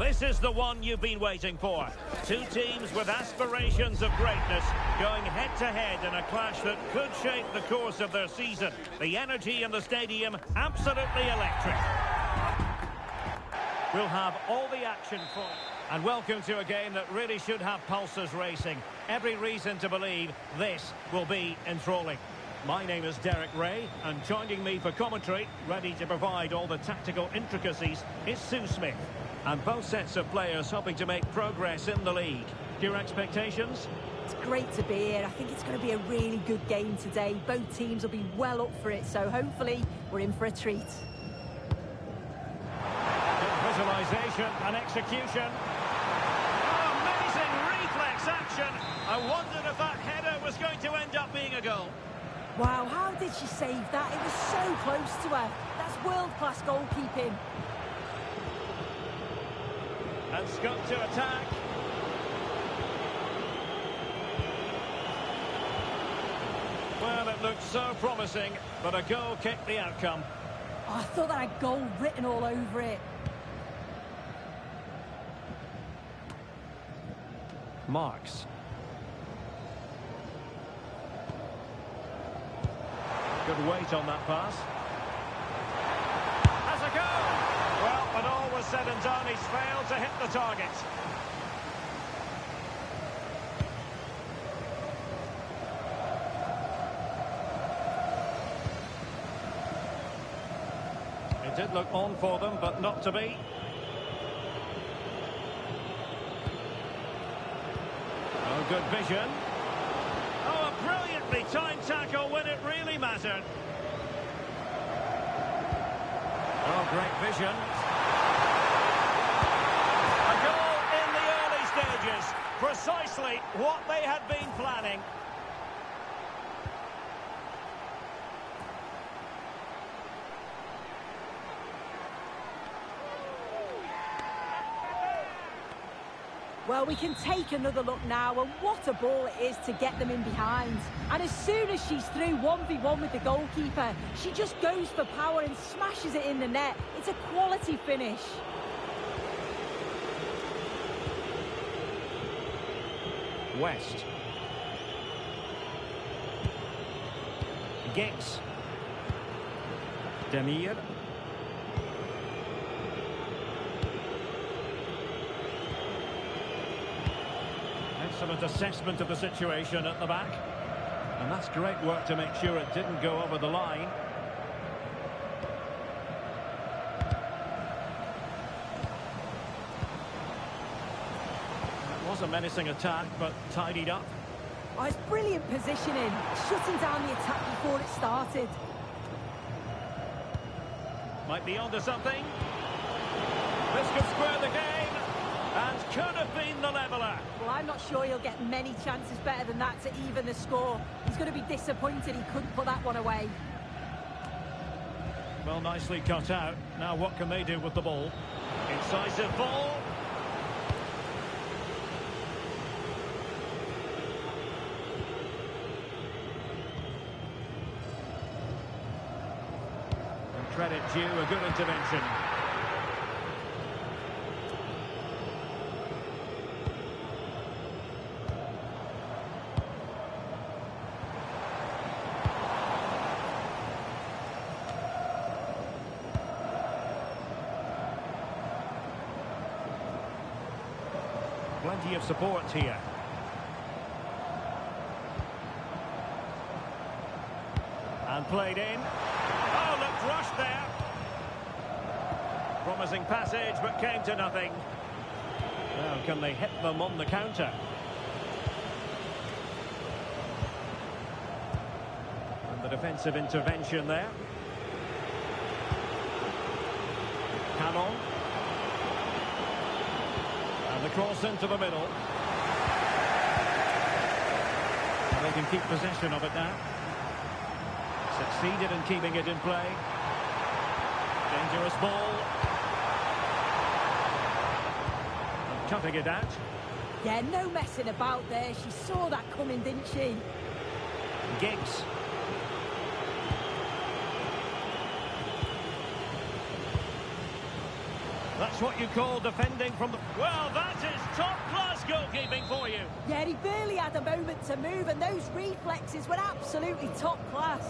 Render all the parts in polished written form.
This is the one you've been waiting for. Two teams with aspirations of greatness going head-to-head in a clash that could shape the course of their season. The energy in the stadium, absolutely electric. We'll have all the action for you. And welcome to a game that really should have pulses racing. Every reason to believe this will be enthralling. My name is Derek Ray, and joining me for commentary, ready to provide all the tactical intricacies, is Sue Smith. And both sets of players hoping to make progress in the league. Your expectations? It's great to be here. I think it's going to be a really good game today. Both teams will be well up for it, so hopefully we're in for a treat. Good visualisation and execution. Oh, amazing reflex action. I wondered if that header was going to end up being a goal. Wow, how did she save that? It was so close to her. That's world-class goalkeeping. And Scott to attack. Well, it looked so promising, but a goal kicked the outcome. Oh, I thought that had goal written all over it. Marks. Good weight on that pass. Has a goal! Well, when all was said and done, he's failed to hit the target. It did look on for them, but not to be. Oh, good vision. Oh, a brilliantly timed tackle when it really mattered. Oh, great vision. A goal in the early stages. Precisely what they had been planning. Well, we can take another look now, and what a ball it is to get them in behind. And as soon as she's through 1v1 with the goalkeeper, she just goes for power and smashes it in the net. It's a quality finish. West. Giggs. Demir. Excellent assessment of the situation at the back. And that's great work to make sure it didn't go over the line. It was a menacing attack, but tidied up. Oh, it's brilliant positioning, shutting down the attack before it started. Might be onto something. This could square the game. And could have been the leveller. Well, I'm not sure he'll get many chances better than that to even the score. He's going to be disappointed he couldn't put that one away. Well, nicely cut out. Now what can they do with the ball? Incisive ball. And credit due, a good intervention. Plenty of support here. And played in. Oh, looked rushed there. Promising passage, but came to nothing. Now, can they hit them on the counter? And the defensive intervention there. Canon. And the cross into the middle. And they can keep possession of it now. Succeeded in keeping it in play. Dangerous ball. And cutting it out. Yeah, no messing about there. She saw that coming, didn't she? Giggs. That's what you call defending from the... Well, that is top-class goalkeeping for you. Yeah, he barely had a moment to move, and those reflexes were absolutely top class.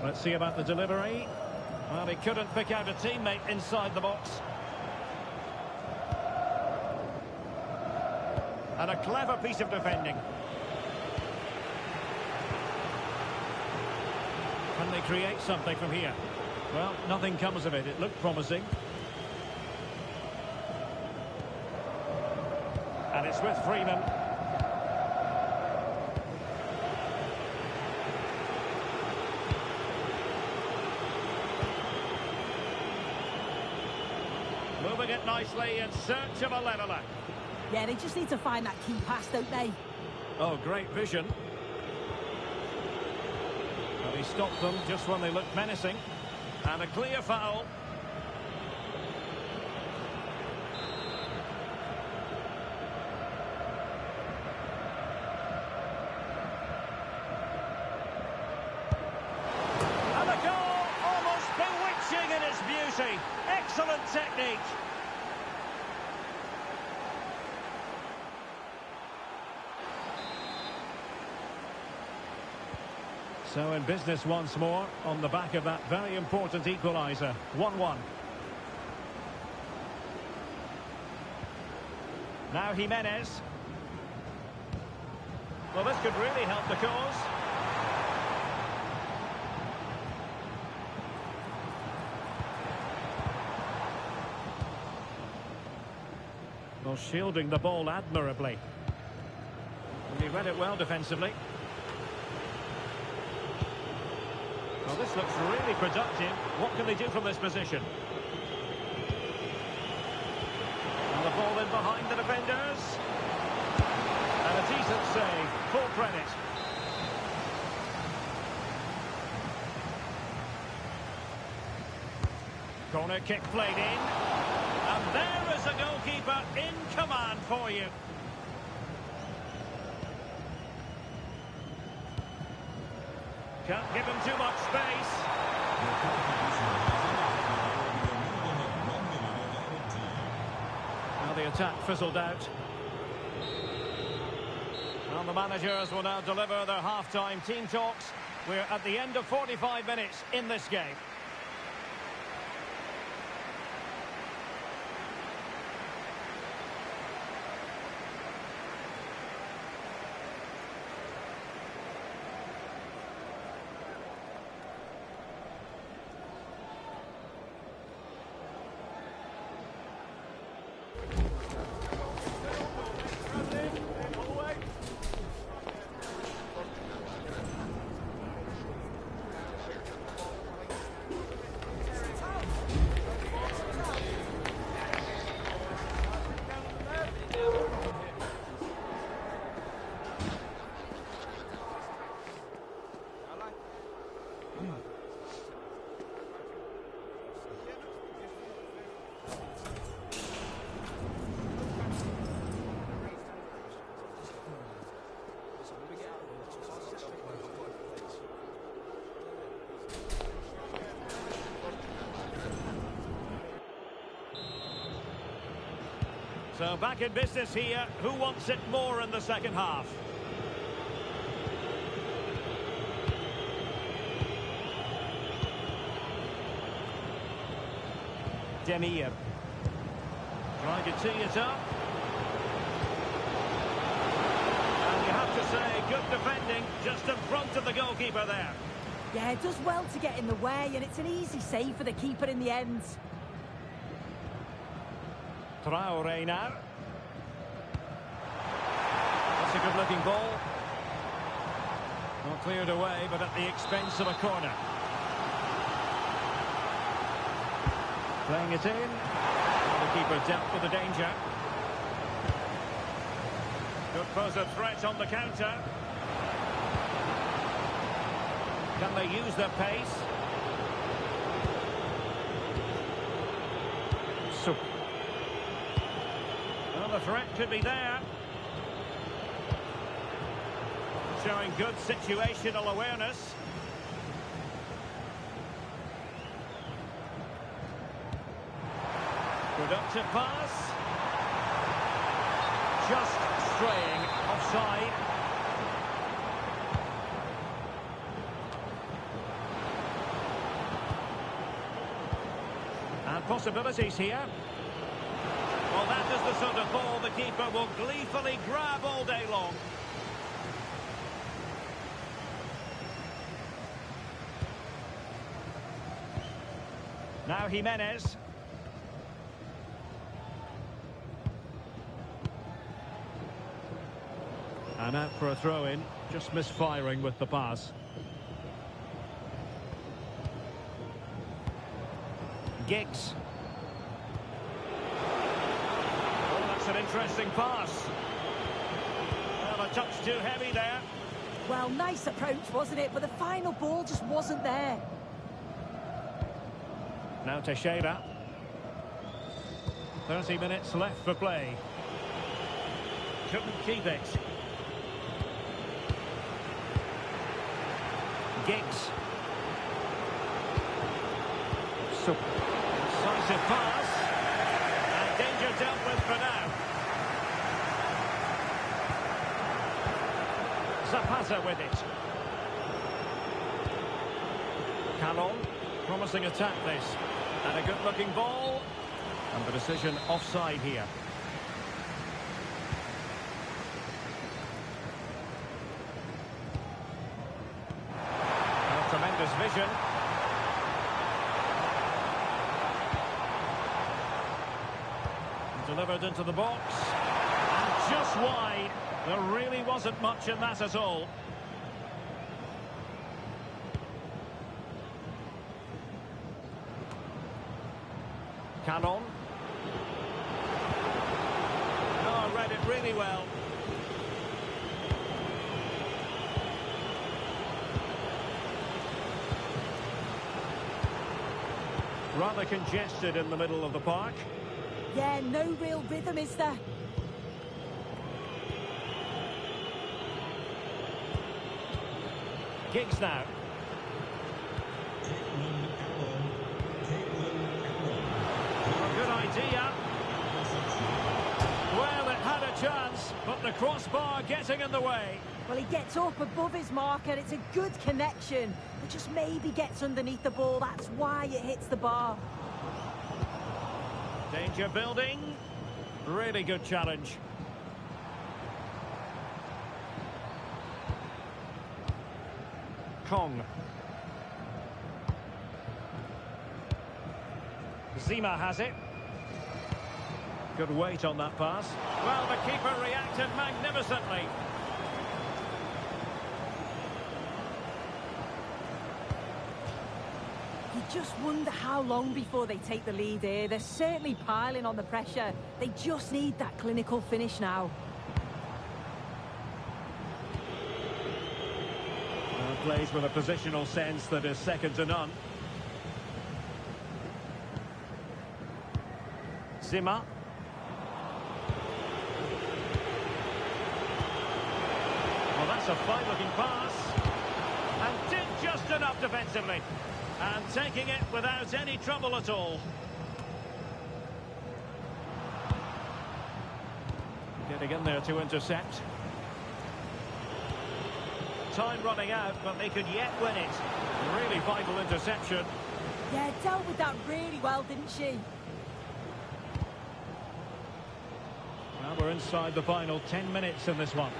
Let's see about the delivery. Well, he couldn't pick out a teammate inside the box. And a clever piece of defending. Can they create something from here? Well, nothing comes of it. It looked promising. And it's with Freeman. Moving it nicely in search of a leveller. Yeah, they just need to find that key pass, don't they? Oh, great vision. But he stopped them just when they looked menacing. And a clear foul. And a goal, almost bewitching in its beauty. Excellent technique. So in business once more, on the back of that very important equaliser. 1-1. Now Jimenez. Well, this could really help the cause. Well, shielding the ball admirably. And he read it well defensively. Well, this looks really productive. What can they do from this position? And the ball in behind the defenders. And a decent save. Full credit. Corner kick played in. And there is a goalkeeper in command for you. Can't give him too much space. Now the attack fizzled out. And the managers will now deliver their half-time team talks. We're at the end of 45 minutes in this game. So back in business here. Who wants it more in the second half? Demir. Trying to tee it up. And you have to say, good defending just in front of the goalkeeper there. Yeah, it does well to get in the way, and it's an easy save for the keeper in the end. Traoré now. That's a good-looking ball. Not cleared away, but at the expense of a corner. Playing it in. The keeper dealt with the danger. Could pose a threat on the counter. Can they use their pace? So, well, the threat could be there. Showing good situational awareness. Productive pass. Just straying offside. And possibilities here. Well, that is the sort of ball the keeper will gleefully grab all day long. Now Jimenez. And out for a throw-in, just misfiring with the pass. Giggs. Oh, that's an interesting pass. Well, a touch too heavy there. Well, nice approach, wasn't it? But the final ball just wasn't there. Now Teixeira. 30 minutes left for play. Couldn't keep it. Giggs. So, decisive pass. And danger dealt with for now. Zapata with it. Calon. Promising attack this. And a good-looking ball. And the decision offside here. Tremendous vision. Delivered into the box. And just wide. There really wasn't much in that at all. Calon. Oh, read it really well. Rather congested in the middle of the park. Yeah, no real rhythm, is there? Giggs now. Oh, good idea. Well, it had a chance, but the crossbar getting in the way. Well, he gets up above his marker. It's a good connection. But just maybe gets underneath the ball. That's why it hits the bar. Danger building. Really good challenge. Kong. Zima has it. Good weight on that pass. Well, the keeper reacted magnificently. You just wonder how long before they take the lead here. They're certainly piling on the pressure. They just need that clinical finish now. Plays with a positional sense that is second to none. Zima. Well, that's a fine-looking pass. And did just enough defensively. And taking it without any trouble at all. Getting in there to intercept. Time running out, but they could yet win it. Really vital interception. Yeah, dealt with that really well, didn't she? Well, we're inside the final 10 minutes in this one.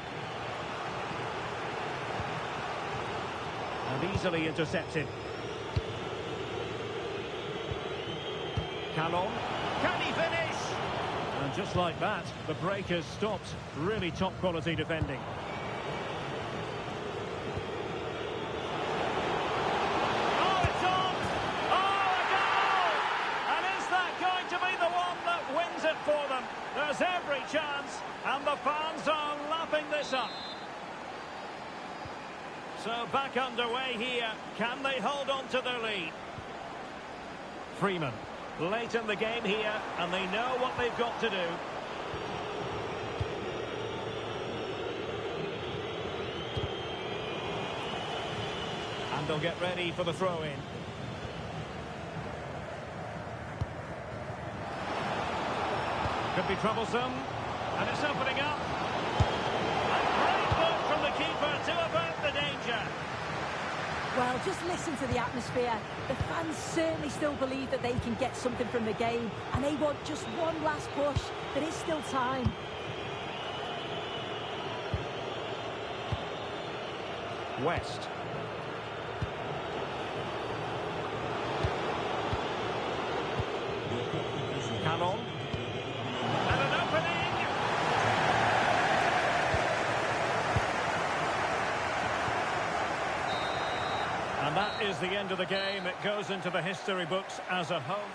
And easily intercepted. Calon. Can he finish? And just like that, the break has stopped. Really top quality defending. Oh, it's on! Oh, a goal! And is that going to be the one that wins it for them? There's every chance, and the fans are lapping this up. So back underway here. Can they hold on to their lead? Freeman. Late in the game here, and they know what they've got to do. And they'll get ready for the throw-in. Could be troublesome. And it's opening up. A great work from the keeper to avert the danger. Well, just listen to the atmosphere. The fans certainly still believe that they can get something from the game, and they want just one last push. There is still time. West. Canon. And an opening. And that is the end of the game. It goes into the history books as a home.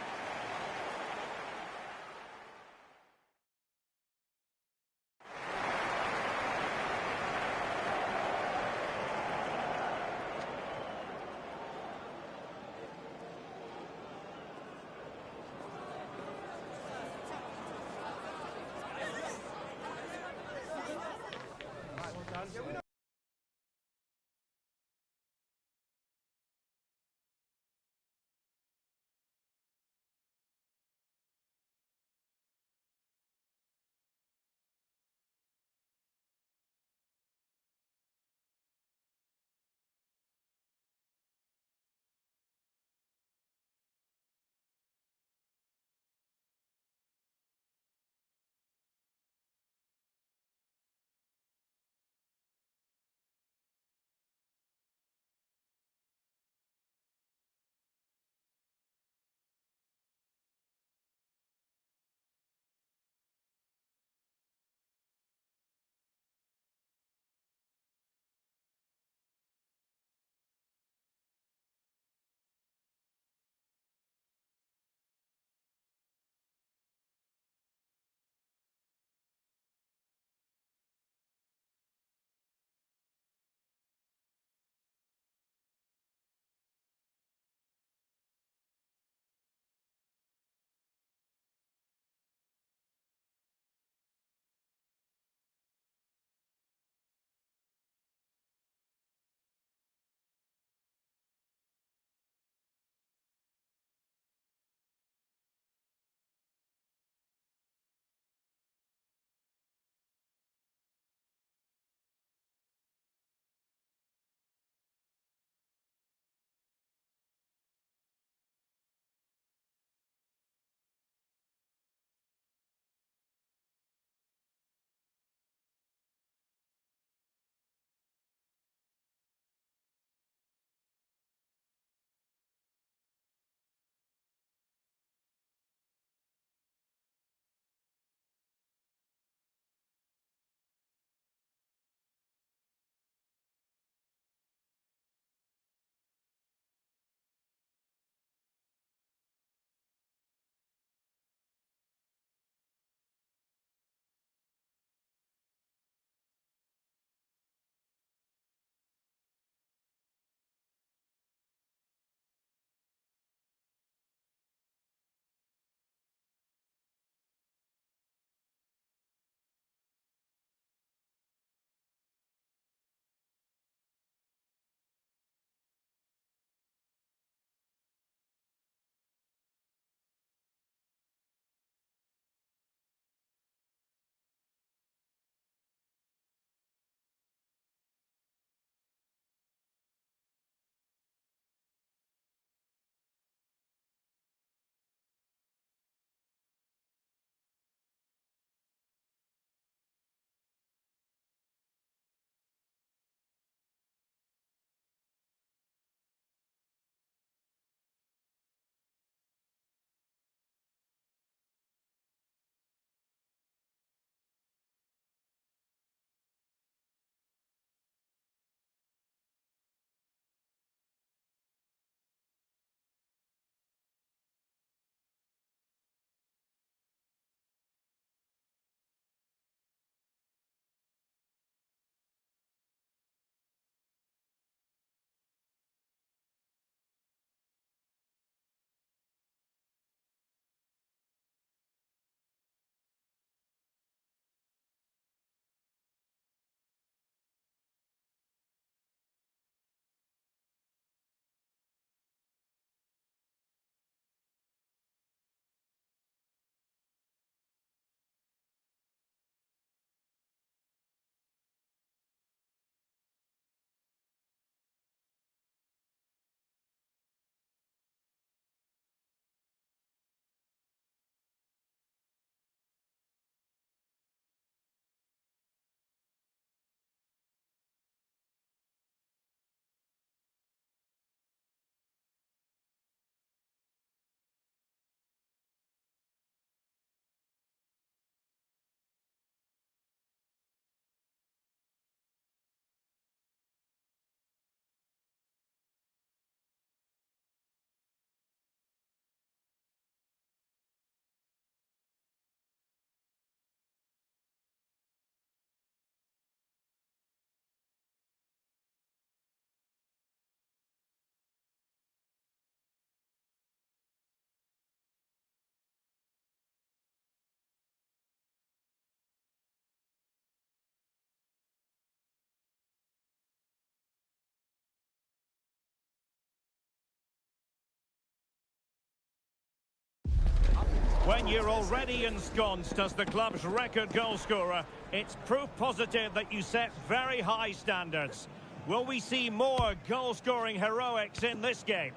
When you're already ensconced as the club's record goal scorer, it's proof positive that you set very high standards. Will we see more goal-scoring heroics in this game?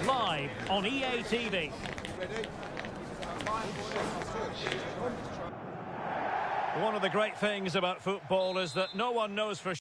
Live on EA TV. One of the great things about football is that no one knows for sure.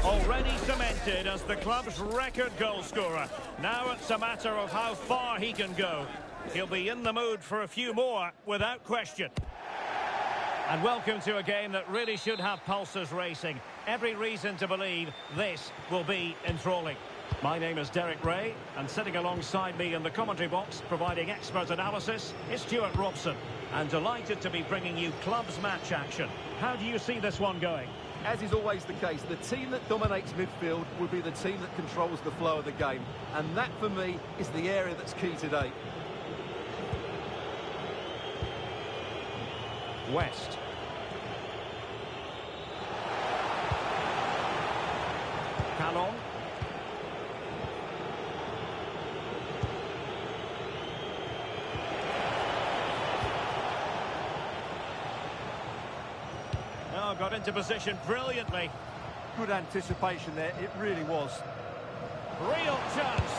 Already cemented as the club's record goal scorer. Now it's a matter of how far he can go. He'll be in the mood for a few more, without question. And welcome to a game that really should have pulses racing. Every reason to believe this will be enthralling. My name is Derek Ray, and sitting alongside me in the commentary box, providing expert analysis, is Stuart Robson. And delighted to be bringing you clubs match action. How do you see this one going? As is always the case, the team that dominates midfield will be the team that controls the flow of the game. And that, for me, is the area that's key today. West. Callon. Oh, got into position brilliantly. Good anticipation there, it really was. Real chance.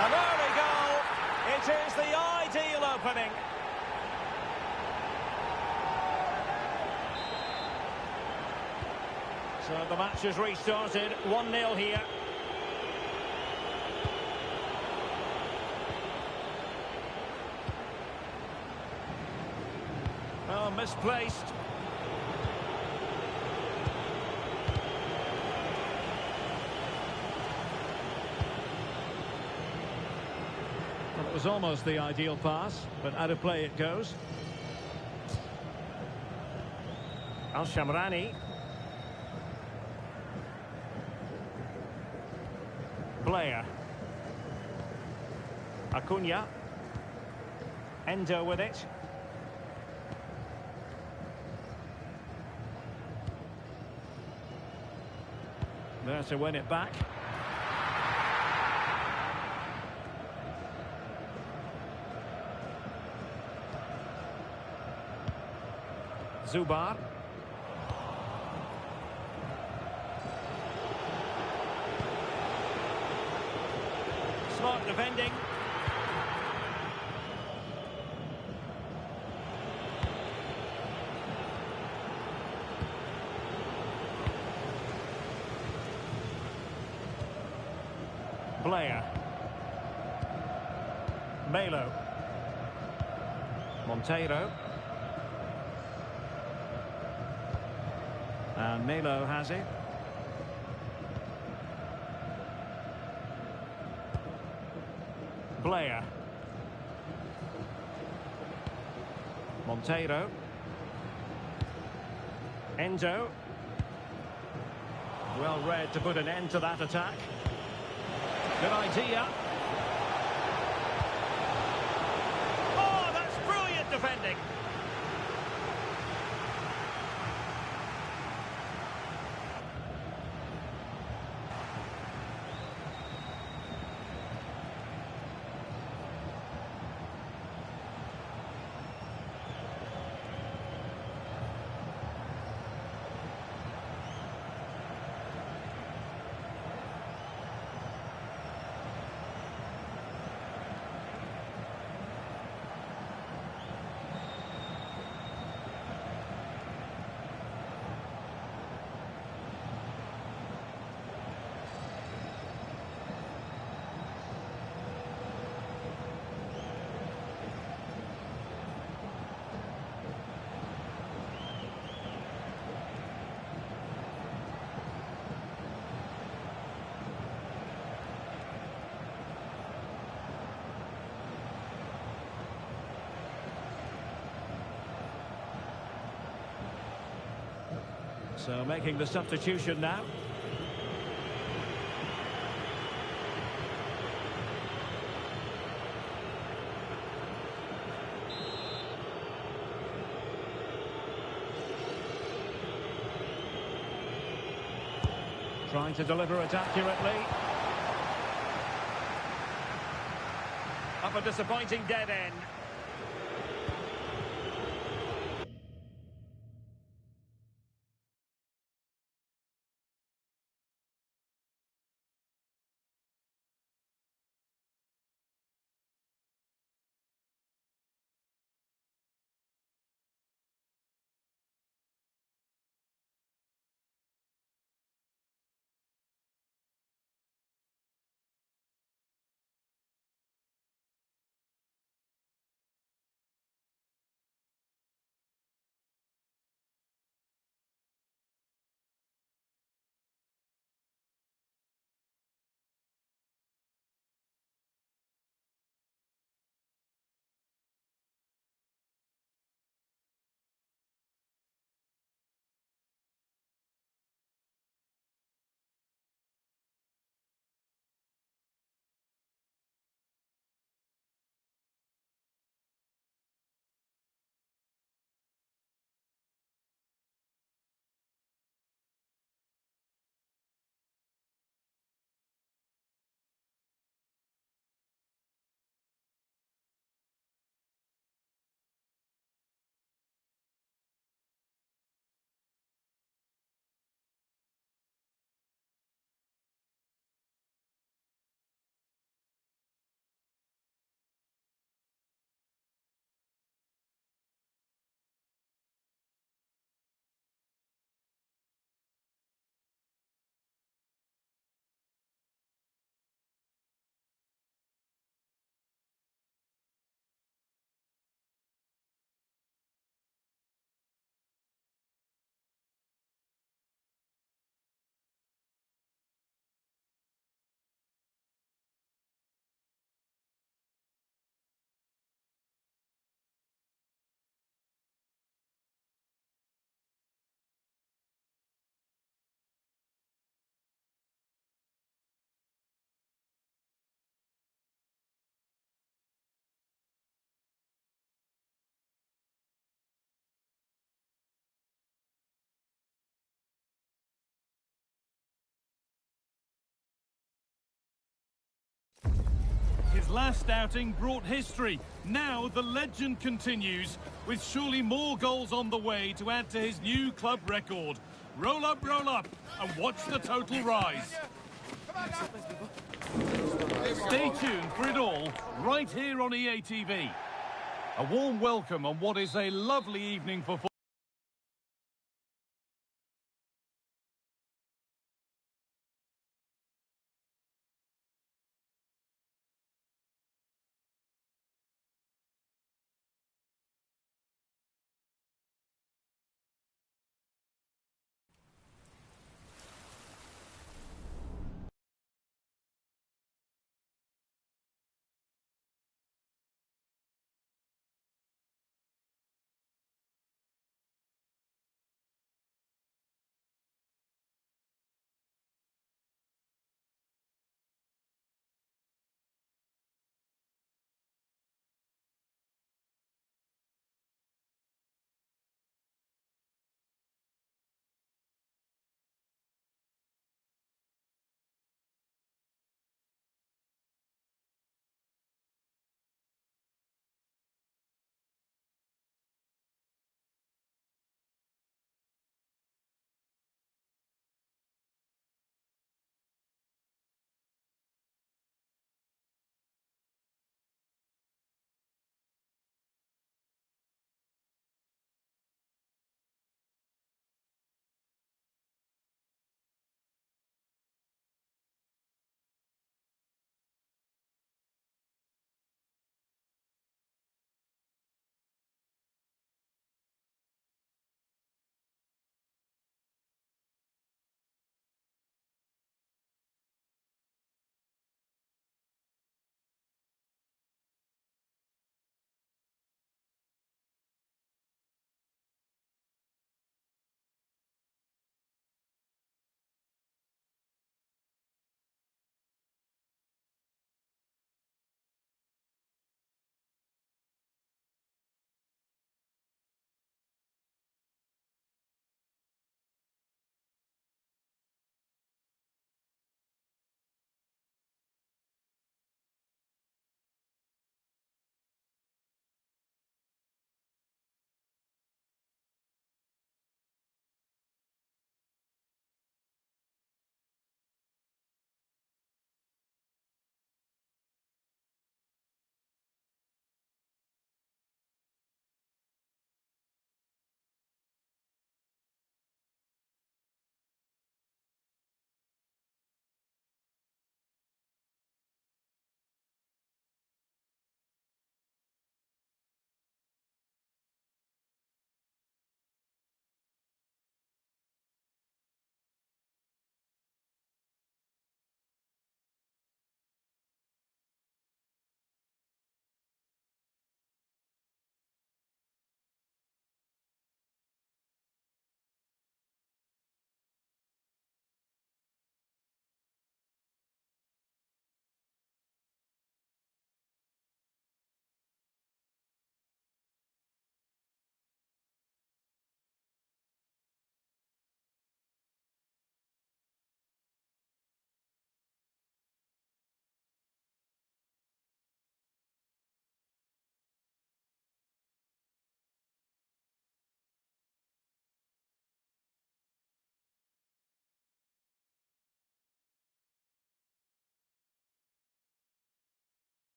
And there we go. It is the ideal opening. So the match has restarted, 1-0 here. Oh, misplaced. Well, it was almost the ideal pass, but out of play it goes. Al-Shamrani. Blair. Acuna. Endo with it. There to win it back. Zubar. Smart defending. Blair. Melo. Monteiro. And Melo has it. Blair. Monteiro. Endo. Well read to put an end to that attack. Good idea. Oh, that's brilliant defending. So making the substitution now. Trying to deliver it accurately. Up a disappointing dead end. His last outing brought history. Now the legend continues, with surely more goals on the way to add to his new club record. Roll up, and watch the total rise. Stay tuned for it all, right here on EA TV. A warm welcome on what is a lovely evening for football.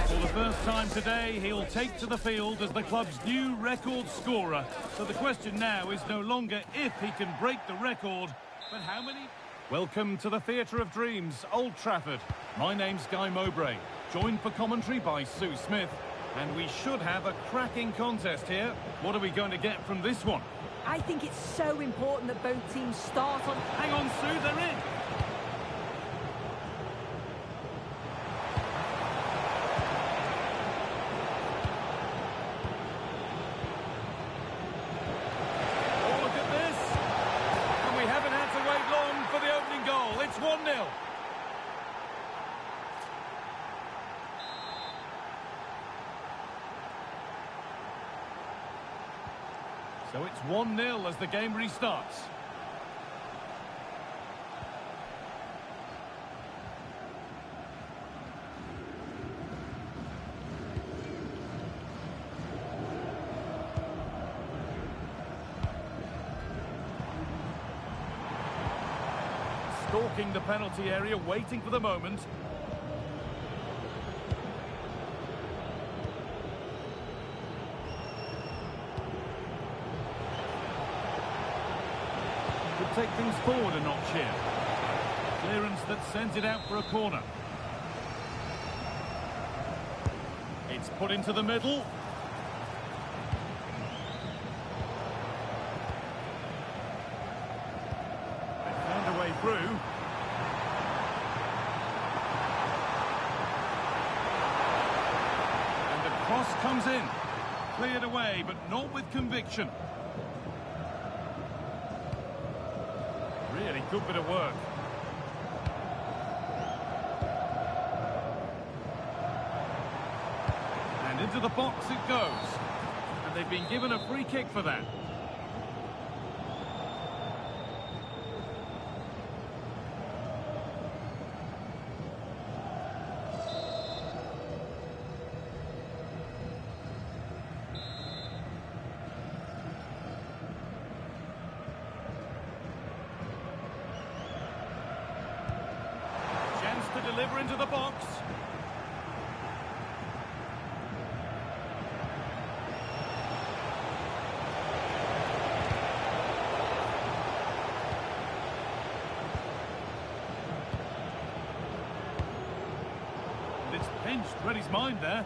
For the first time today, he'll take to the field as the club's new record scorer. So the question now is no longer if he can break the record, but how many? Welcome to the Theatre of Dreams, Old Trafford. My name's Guy Mowbray, joined for commentary by Sue Smith. And we should have a cracking contest here. What are we going to get from this one? I think it's so important that both teams start on... Hang on, Sue, they're in. Oh, look at this. And we haven't had to wait long for the opening goal. It's 1-0. So it's 1-0 as the game restarts. Stalking the penalty area, waiting for the moment. Could take things forward a notch here. Clearance that sends it out for a corner. It's put into the middle. Through. And the cross comes in. Cleared away, but not with conviction. Really good bit of work. And into the box it goes. And they've been given a free kick for that. To deliver into the box. And it's pinched, read his mind there.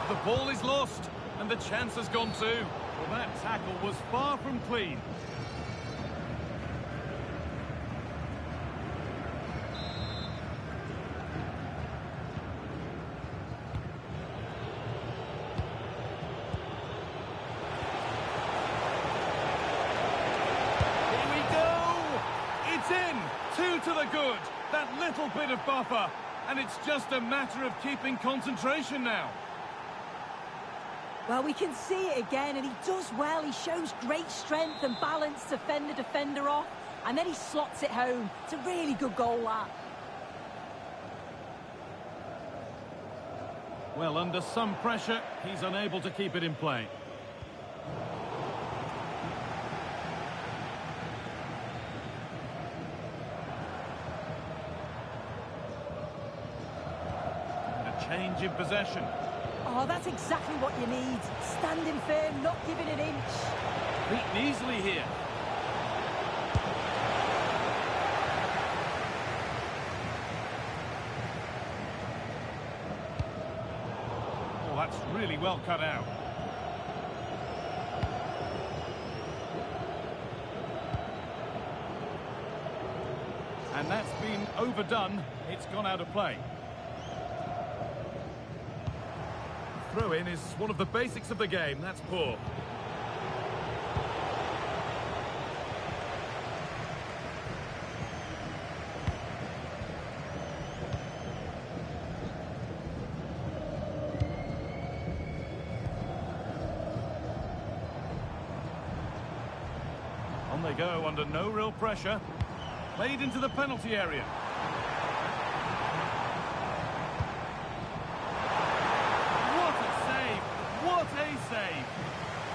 The ball is lost, and the chance has gone too. Well, that tackle was far from clean. Here we go! It's in! 2 to the good. That little bit of buffer. And it's just a matter of keeping concentration now. Well, we can see it again, and he does well. He shows great strength and balance to fend the defender off, and then he slots it home. It's a really good goal, that. Well, under some pressure, he's unable to keep it in play. And a change in possession. Oh, that's exactly what you need. Standing firm, not giving an inch. Beaten easily here. Oh, that's really well cut out. And that's been overdone. It's gone out of play. Throw-in is one of the basics of the game. That's poor. On they go under no real pressure. Played into the penalty area. What a save!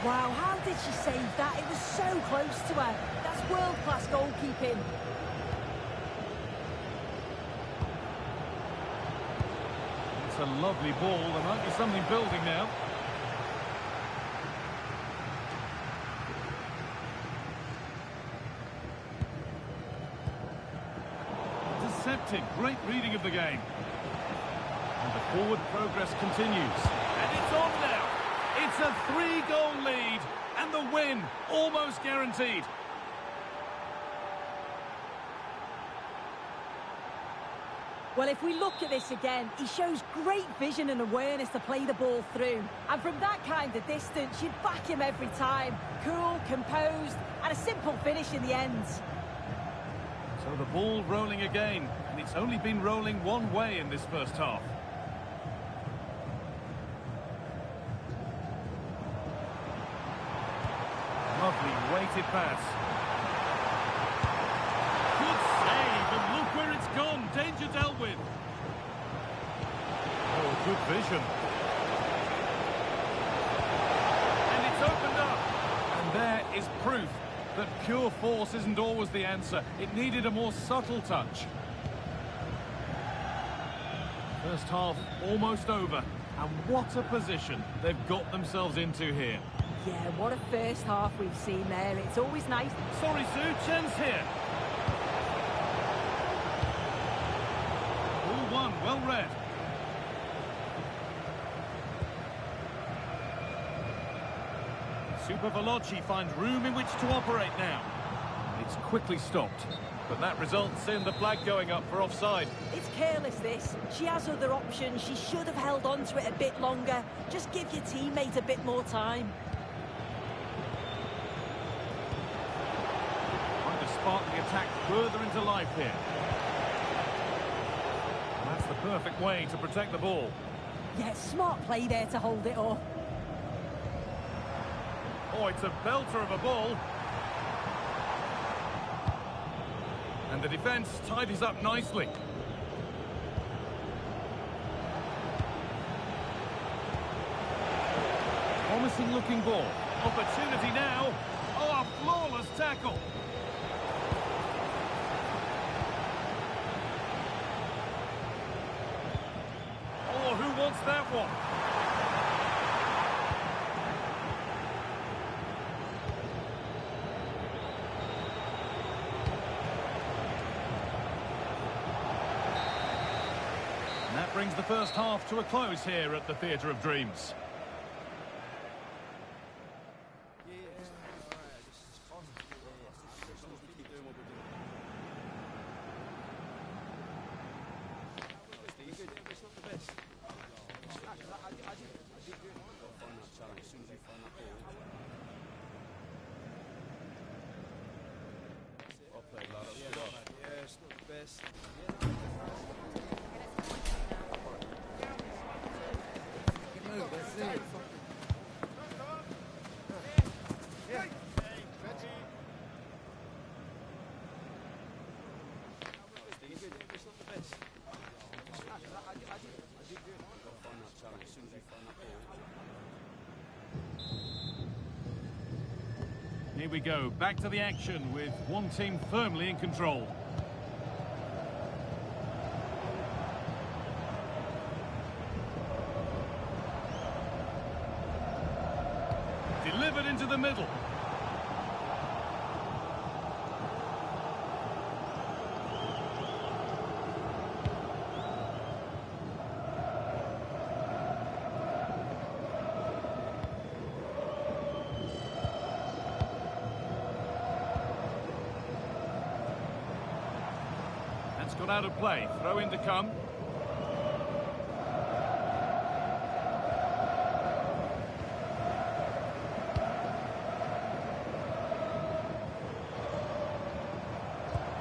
Wow, how did she save that? It was so close to her. That's world-class goalkeeping. It's a lovely ball. There might be something building now. Deceptive. Great reading of the game. And the forward progress continues. And it's on now. It's a 3-goal lead, and the win almost guaranteed. Well, if we look at this again, he shows great vision and awareness to play the ball through. And from that kind of distance, you'd back him every time. Cool, composed, and a simple finish in the end. So the ball rolling again, and it's only been rolling one way in this first half. Lovely weighted pass. Good save, and look where it's gone. Danger dealt with. Oh, good vision. And it's opened up. And there is proof that pure force isn't always the answer. It needed a more subtle touch. First half almost over. And what a position they've got themselves into here. Yeah, what a first half we've seen there. It's always nice. Sorry, Sue, chance here. All one, well read. Super Veloci finds room in which to operate now. It's quickly stopped, but that results in the flag going up for offside. It's careless, this. She has other options. She should have held on to it a bit longer. Just give your teammate a bit more time. Trying to spark the attack further into life here. That's the perfect way to protect the ball. Yeah, smart play there to hold it off. Oh, it's a belter of a ball. And the defence tidies up nicely. Promising looking ball. Opportunity now. Oh, a flawless tackle. Oh, who wants that one? And that brings the first half to a close here at the Theatre of Dreams. Here we go, back to the action with one team firmly in control. Delivered into the middle. That's got out of play. Throw in to come.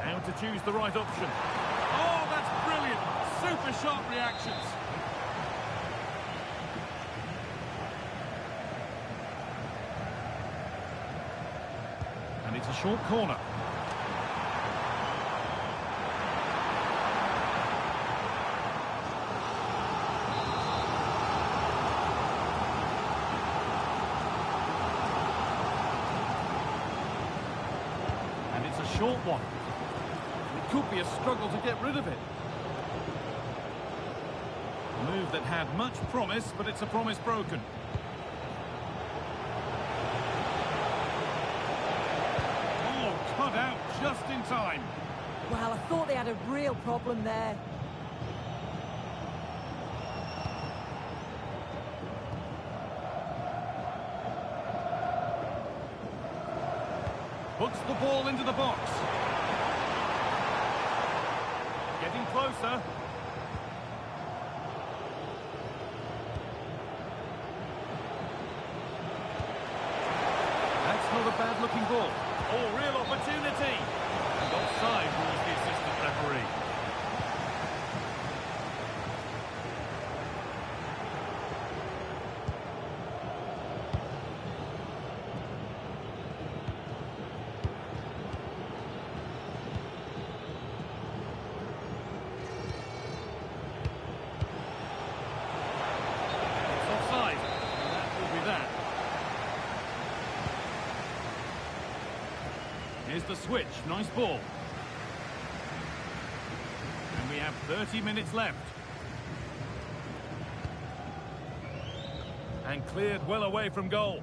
Now to choose the right option. Oh, that's brilliant. Super sharp reactions. And it's a short corner. Short one. It could be a struggle to get rid of it. A move that had much promise, but it's a promise broken. Oh, cut out just in time. Well, I thought they had a real problem there. Puts the ball into the box. Getting closer. That's not a bad-looking ball. Oh, real opportunity. And offside rules the the switch. Nice ball. And we have 30 minutes left. And cleared well away from goal.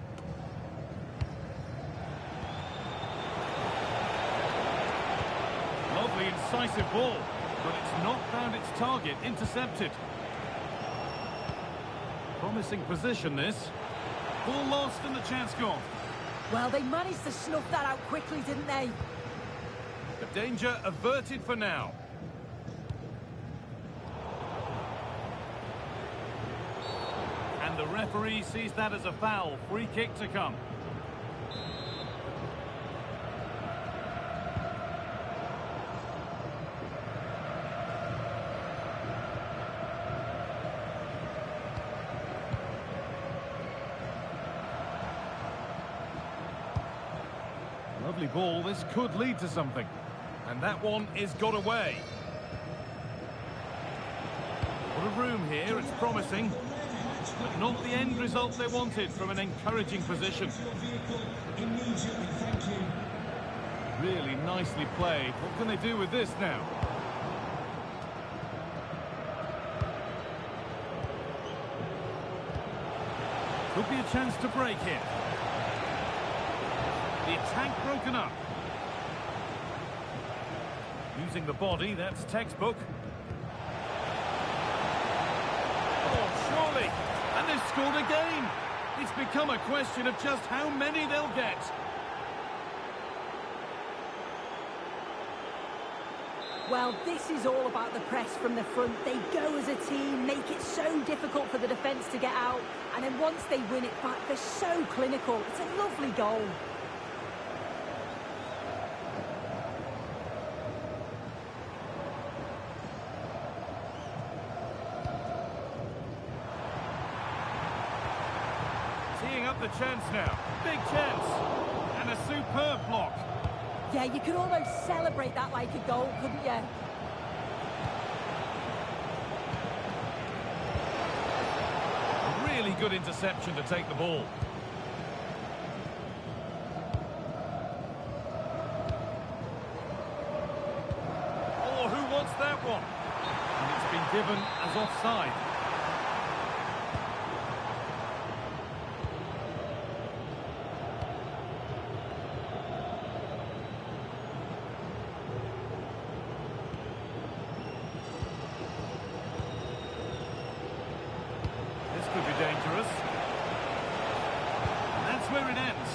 Lovely incisive ball, but it's not found its target. Intercepted. Promising position, this. Ball lost and the chance gone. Well, they managed to snuff that out quickly, didn't they? The danger averted for now. And the referee sees that as a foul. Free kick to come. Lovely ball. This could lead to something. And that one is got away. What a room here. It's promising. But not the end result they wanted from an encouraging position. Really nicely played. What can they do with this now? Could be a chance to break here. The attack broken up. Using the body, that's textbook. Oh, surely. And they've scored again. It's become a question of just how many they'll get. Well, this is all about the press from the front. They go as a team, make it so difficult for the defence to get out. And then once they win it back, they're so clinical. It's a lovely goal. Teeing up the chance now. Big chance. And a superb block. Yeah, you could almost celebrate that like a goal, couldn't you? Really good interception to take the ball. Oh, who wants that one? And it's been given as offside. Could be dangerous. And that's where it ends.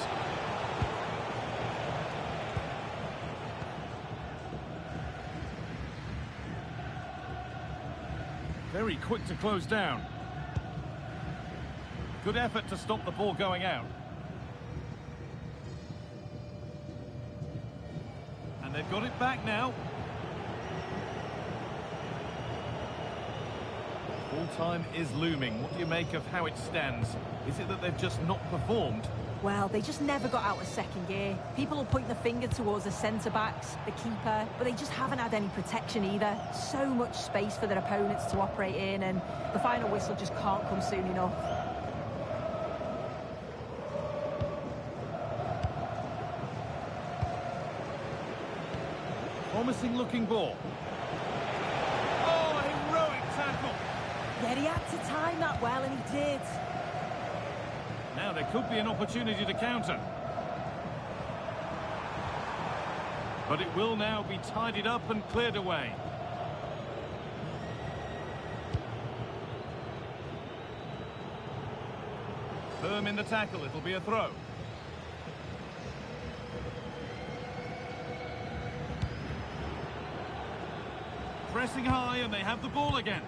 Very quick to close down. Good effort to stop the ball going out. And they've got it back now. Full-time is looming. What do you make of how it stands? Is it that they've just not performed? Well, they just never got out of second gear. People will point the finger towards the centre-backs, the keeper, but they just haven't had any protection either. So much space for their opponents to operate in, and the final whistle just can't come soon enough. Promising-looking ball. Yeah, he had to time that well, and he did. Now there could be an opportunity to counter. But it will now be tidied up and cleared away. Firm in the tackle, it'll be a throw. Pressing high, and they have the ball again.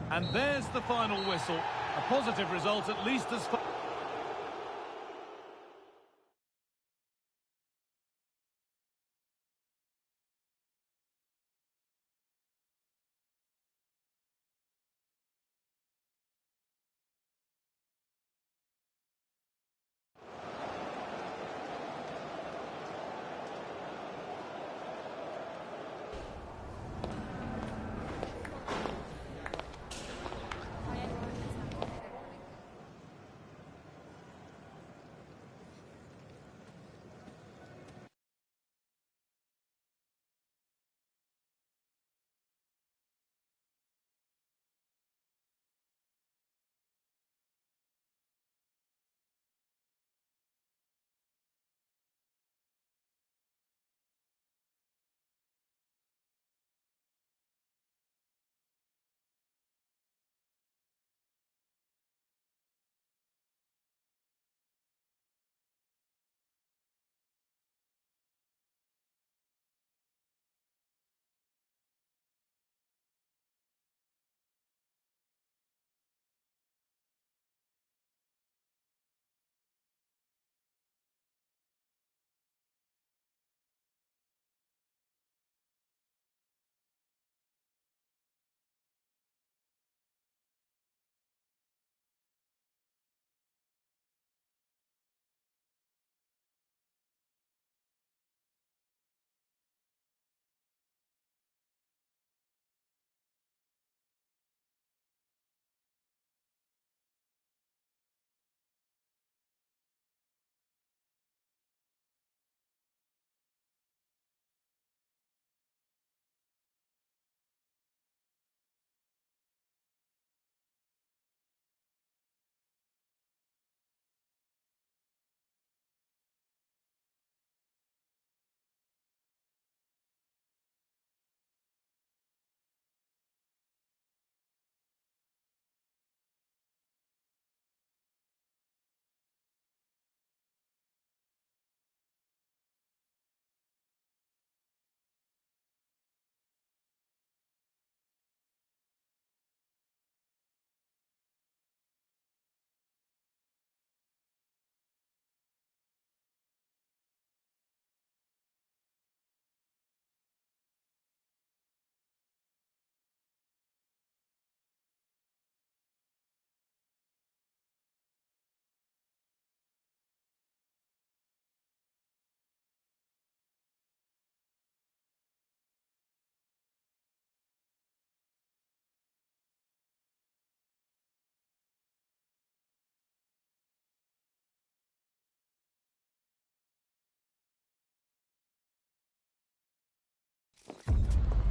And there's the final whistle. A positive result, at least as far.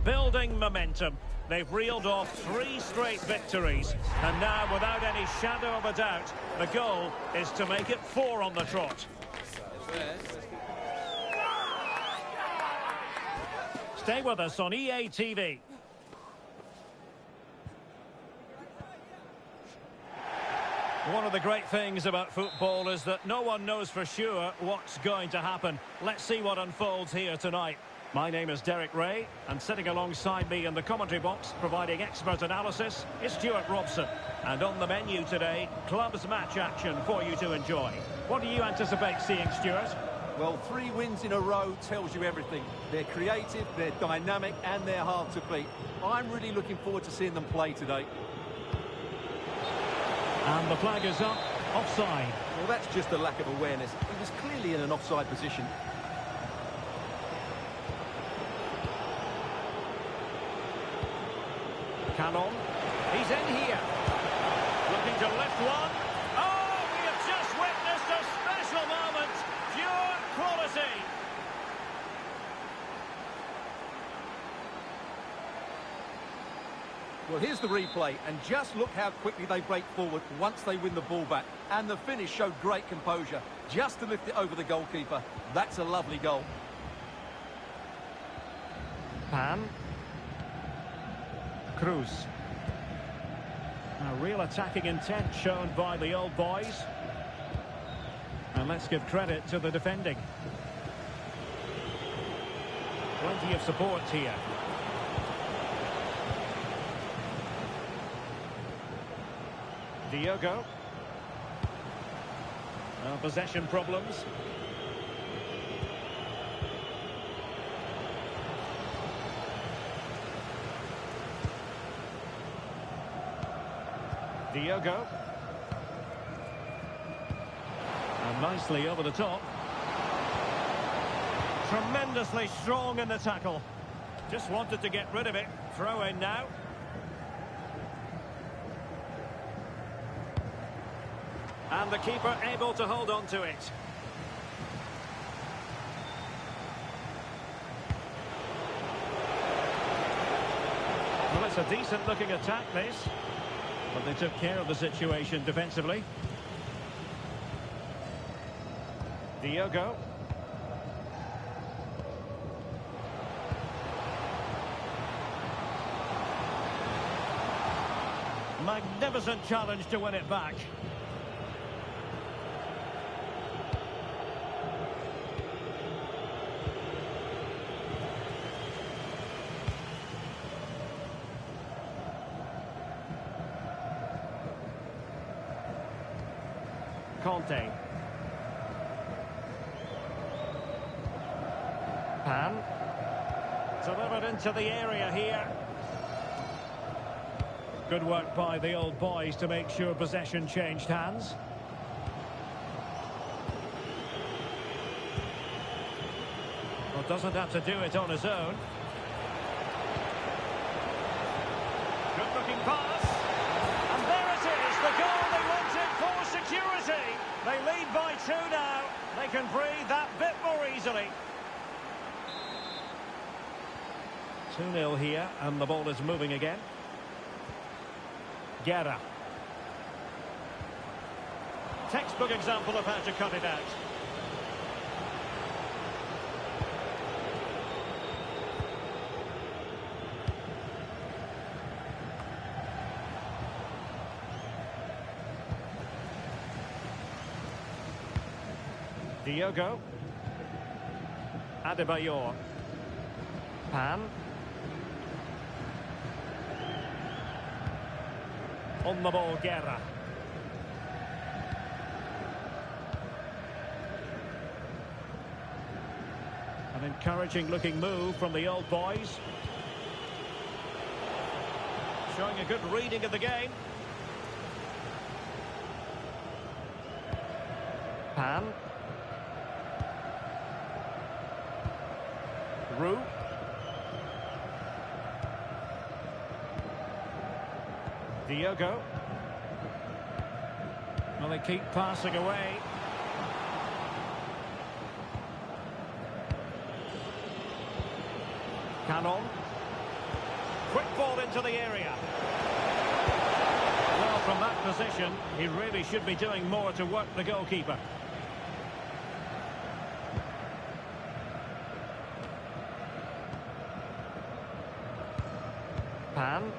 building momentum. They've reeled off 3 straight victories. And now, without any shadow of a doubt, the goal is to make it 4 on the trot. Stay with us on EA TV. One of the great things about football is that no one knows for sure what's going to happen. Let's see what unfolds here tonight. My name is Derek Ray, and sitting alongside me in the commentary box, providing expert analysis, is Stuart Robson. And on the menu today, clubs match action for you to enjoy. What do you anticipate seeing, Stuart? Well, 3 wins in a row tells you everything. They're creative, they're dynamic, and they're hard to beat. I'm really looking forward to seeing them play today. And the flag is up, offside. Well, that's just a lack of awareness. He was clearly in an offside position. Canon, he's in here. Looking to lift one. Oh, we have just witnessed a special moment. Pure quality. Well, here's the replay, and just look how quickly they break forward once they win the ball back. And the finish showed great composure, just to lift it over the goalkeeper. That's a lovely goal. Pan. Cruz. A real attacking intent shown by the old boys. And let's give credit to the defending. Plenty of support here. Diogo. Possession problems. Diogo. And nicely over the top. Tremendously strong in the tackle. Just wanted to get rid of it. Throw in now. And the keeper able to hold on to it. Well, it's a decent looking attack, this. But they took care of the situation defensively. Diogo. Magnificent challenge to win it back. Conte. Pan. Delivered into the area here. Good work by the old boys to make sure possession changed hands. Well, doesn't have to do it on his own. Good looking pass. And there it is, the goal they wanted for security. They lead by 2 now. They can breathe that bit more easily. 2-0 here, and the ball is moving again. Guerra. Textbook example of how to cut it out. Diogo. Adebayor. Pan. On the ball, Guerra. An encouraging looking move from the old boys. Showing a good reading of the game. Pan. Roux. Diogo. Well, they keep passing away. Canon. Quick ball into the area. Well, from that position, he really should be doing more to work the goalkeeper. Pan.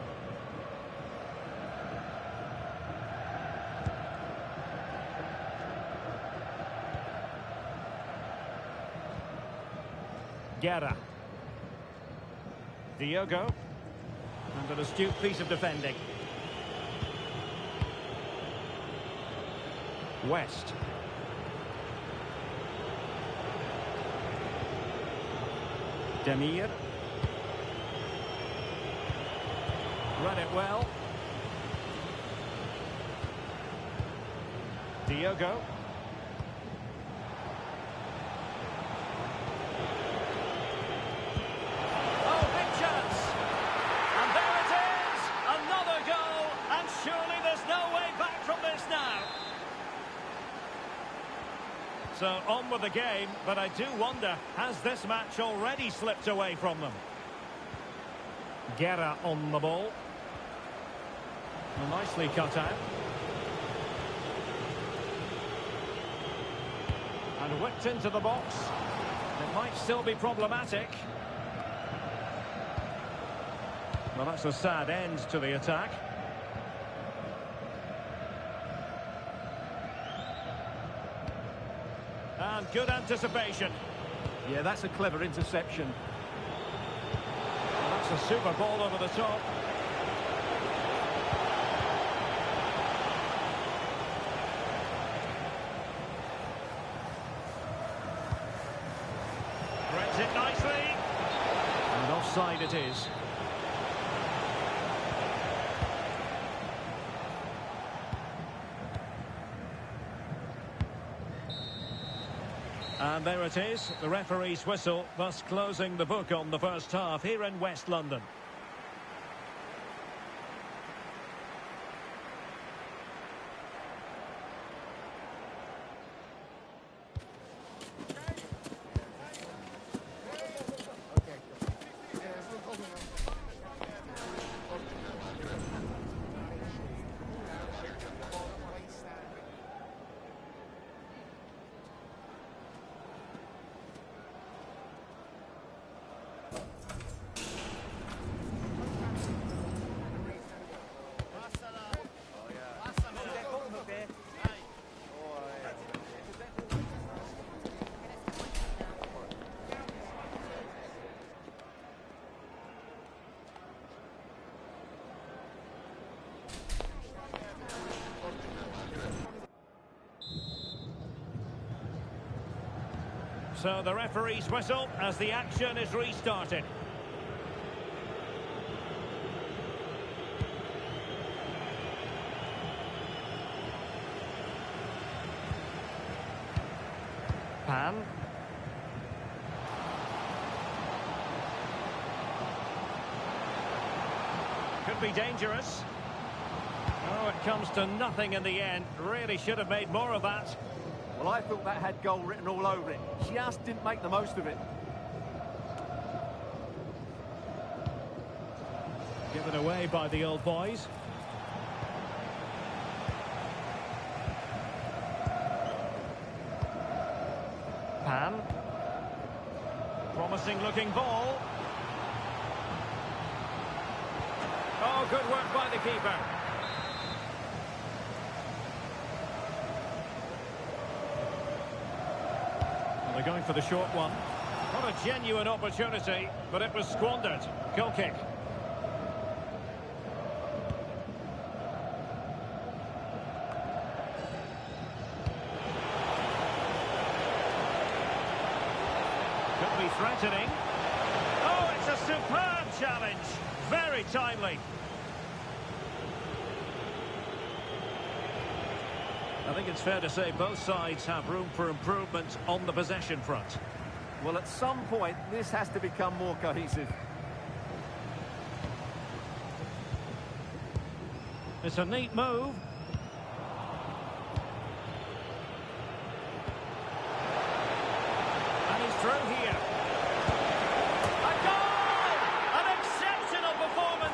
Guerra. Diogo. And an astute piece of defending. West. Demir. Read it well. Diogo. Oh, big chance. And there it is. Another goal. And surely there's no way back from this now. So on with the game, but I do wonder, has this match already slipped away from them? Guerra on the ball. Well, nicely cut out. And whipped into the box. It might still be problematic. Well, that's a sad end to the attack. And good anticipation. Yeah, that's a clever interception. Well, that's a super ball over the top. Threads it nicely. And offside it is. And there it is, the referee's whistle, thus closing the book on the first half here in West London. So the referee's whistle as the action is restarted. Pan. Could be dangerous. Oh, it comes to nothing in the end. Really should have made more of that. Well, I thought that had goal written all over it. Just didn't make the most of it. Given away by the old boys. Pan. Promising looking ball. Oh, good work by the keeper. They're going for the short one. Not a genuine opportunity, but it was squandered. Goal kick. Could be threatening. Oh, it's a superb challenge. Very timely. I think it's fair to say both sides have room for improvement on the possession front. Well, at some point, this has to become more cohesive. It's a neat move. And he's through here. A goal! An exceptional performance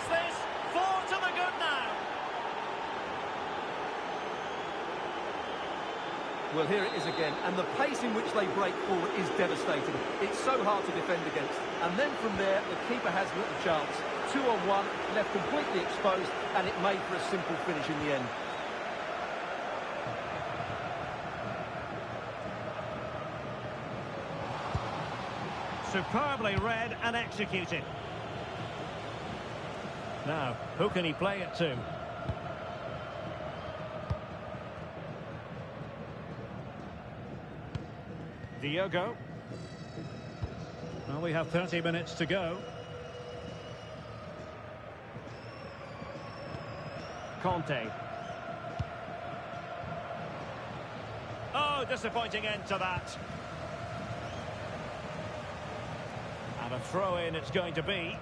Well, here it is again, and the pace in which they break forward is devastating. It's so hard to defend against. And then from there, the keeper has little chance. 2-on-1, left completely exposed, and it made for a simple finish in the end. Superbly read and executed. Now, who can he play it to? Diogo. Well, we have 30 minutes to go. Conte. Oh, disappointing end to that. And a throw-in it's going to be.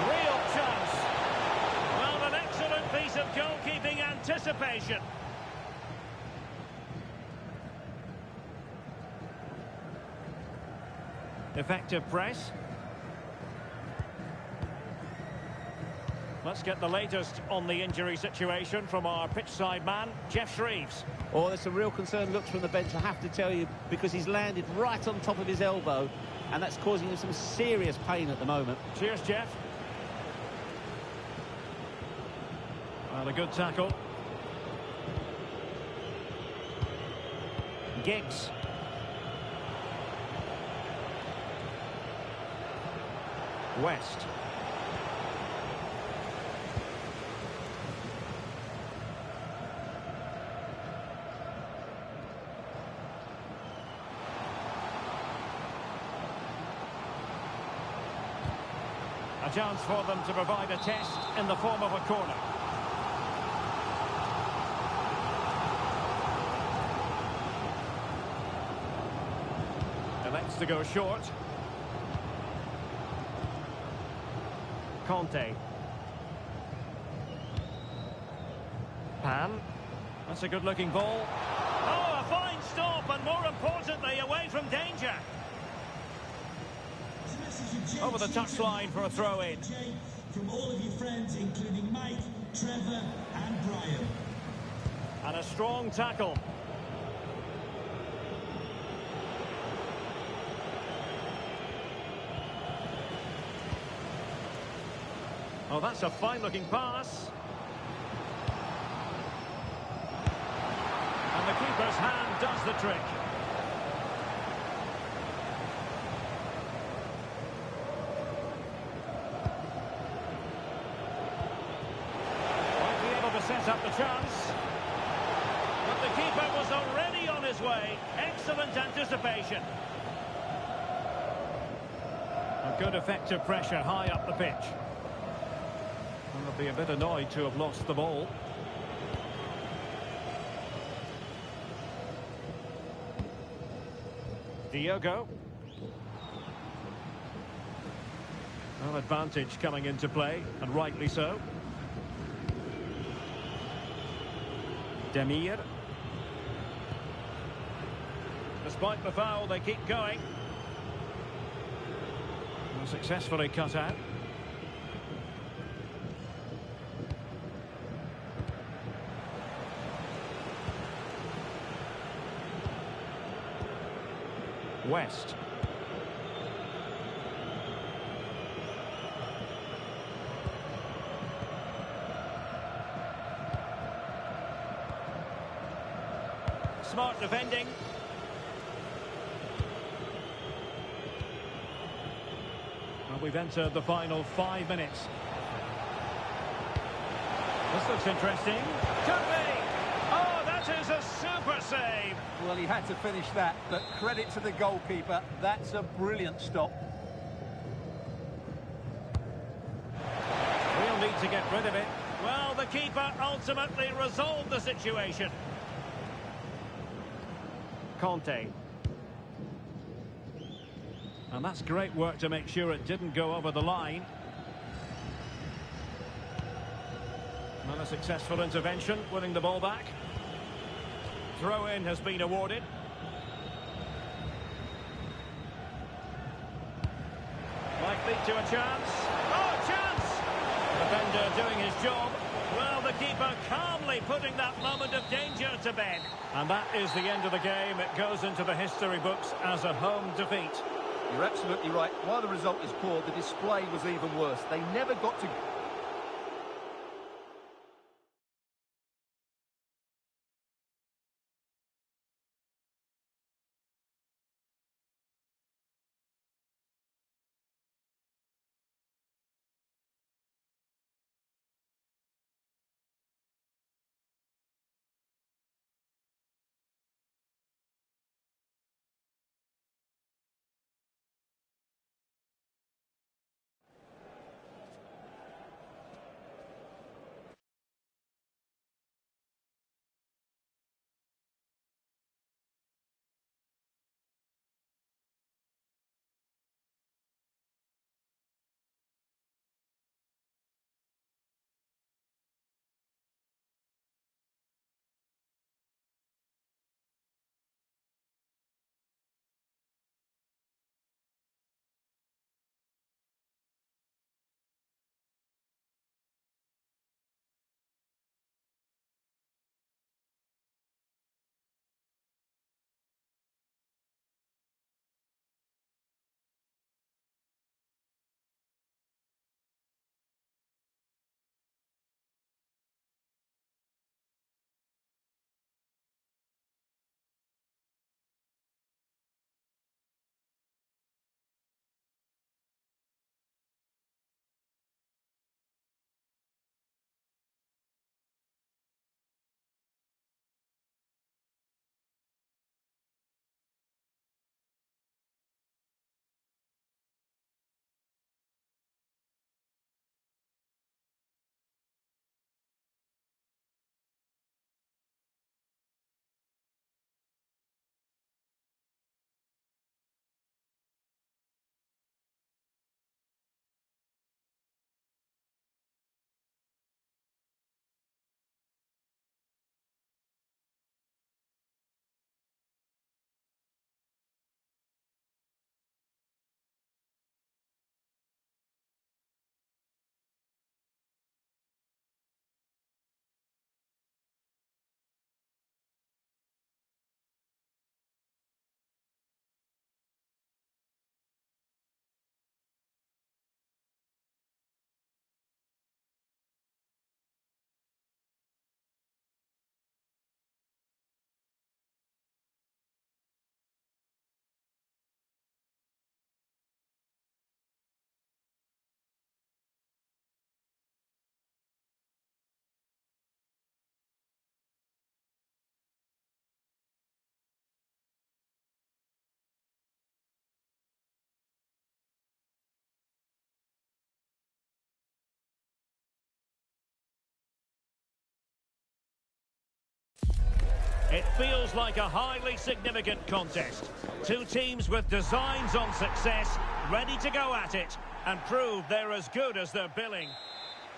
Real chance. Well, an excellent piece of goalkeeping anticipation. Effective press. Let's get the latest on the injury situation from our pitch-side man, Geoff Shreeves. Oh, there's some real concerned looks from the bench, I have to tell you, because he's landed right on top of his elbow, and that's causing him some serious pain at the moment. Cheers, Geoff. Well, a good tackle. Giggs. West. A chance for them to provide a test in the form of a corner. Elects to go short. Conte. Pan. That's a good-looking ball. Oh, a fine stop, and more importantly, away from danger. Over the touchline for a throw-in. From all of your friends, including Mike, Trevor and Brian. And a strong tackle. Oh, that's a fine-looking pass. And the keeper's hand does the trick. Set up the chance, but the keeper was already on his way. Excellent anticipation. A good effective pressure high up the pitch. And they'll be a bit annoyed to have lost the ball. Diogo. Well, advantage coming into play, and rightly so. Demir. Despite the foul, they keep going. And successfully cut out. West. Smart defending. Well, we've entered the final 5 minutes. This looks interesting. Could be! Oh, that is a super save! Well, he had to finish that, but credit to the goalkeeper. That's a brilliant stop. We'll need to get rid of it. Well, the keeper ultimately resolved the situation. Conte. And that's great work to make sure it didn't go over the line. Not a successful intervention, winning the ball back. Throw-in has been awarded. Might lead to a chance. Oh, chance! Defender doing his job. Well, the keeper calmly putting that moment of danger to bed. And that is the end of the game. It goes into the history books as a home defeat. You're absolutely right. While the result is poor, the display was even worse. They never got to... It feels like a highly significant contest. Two teams with designs on success, ready to go at it and prove they're as good as their billing.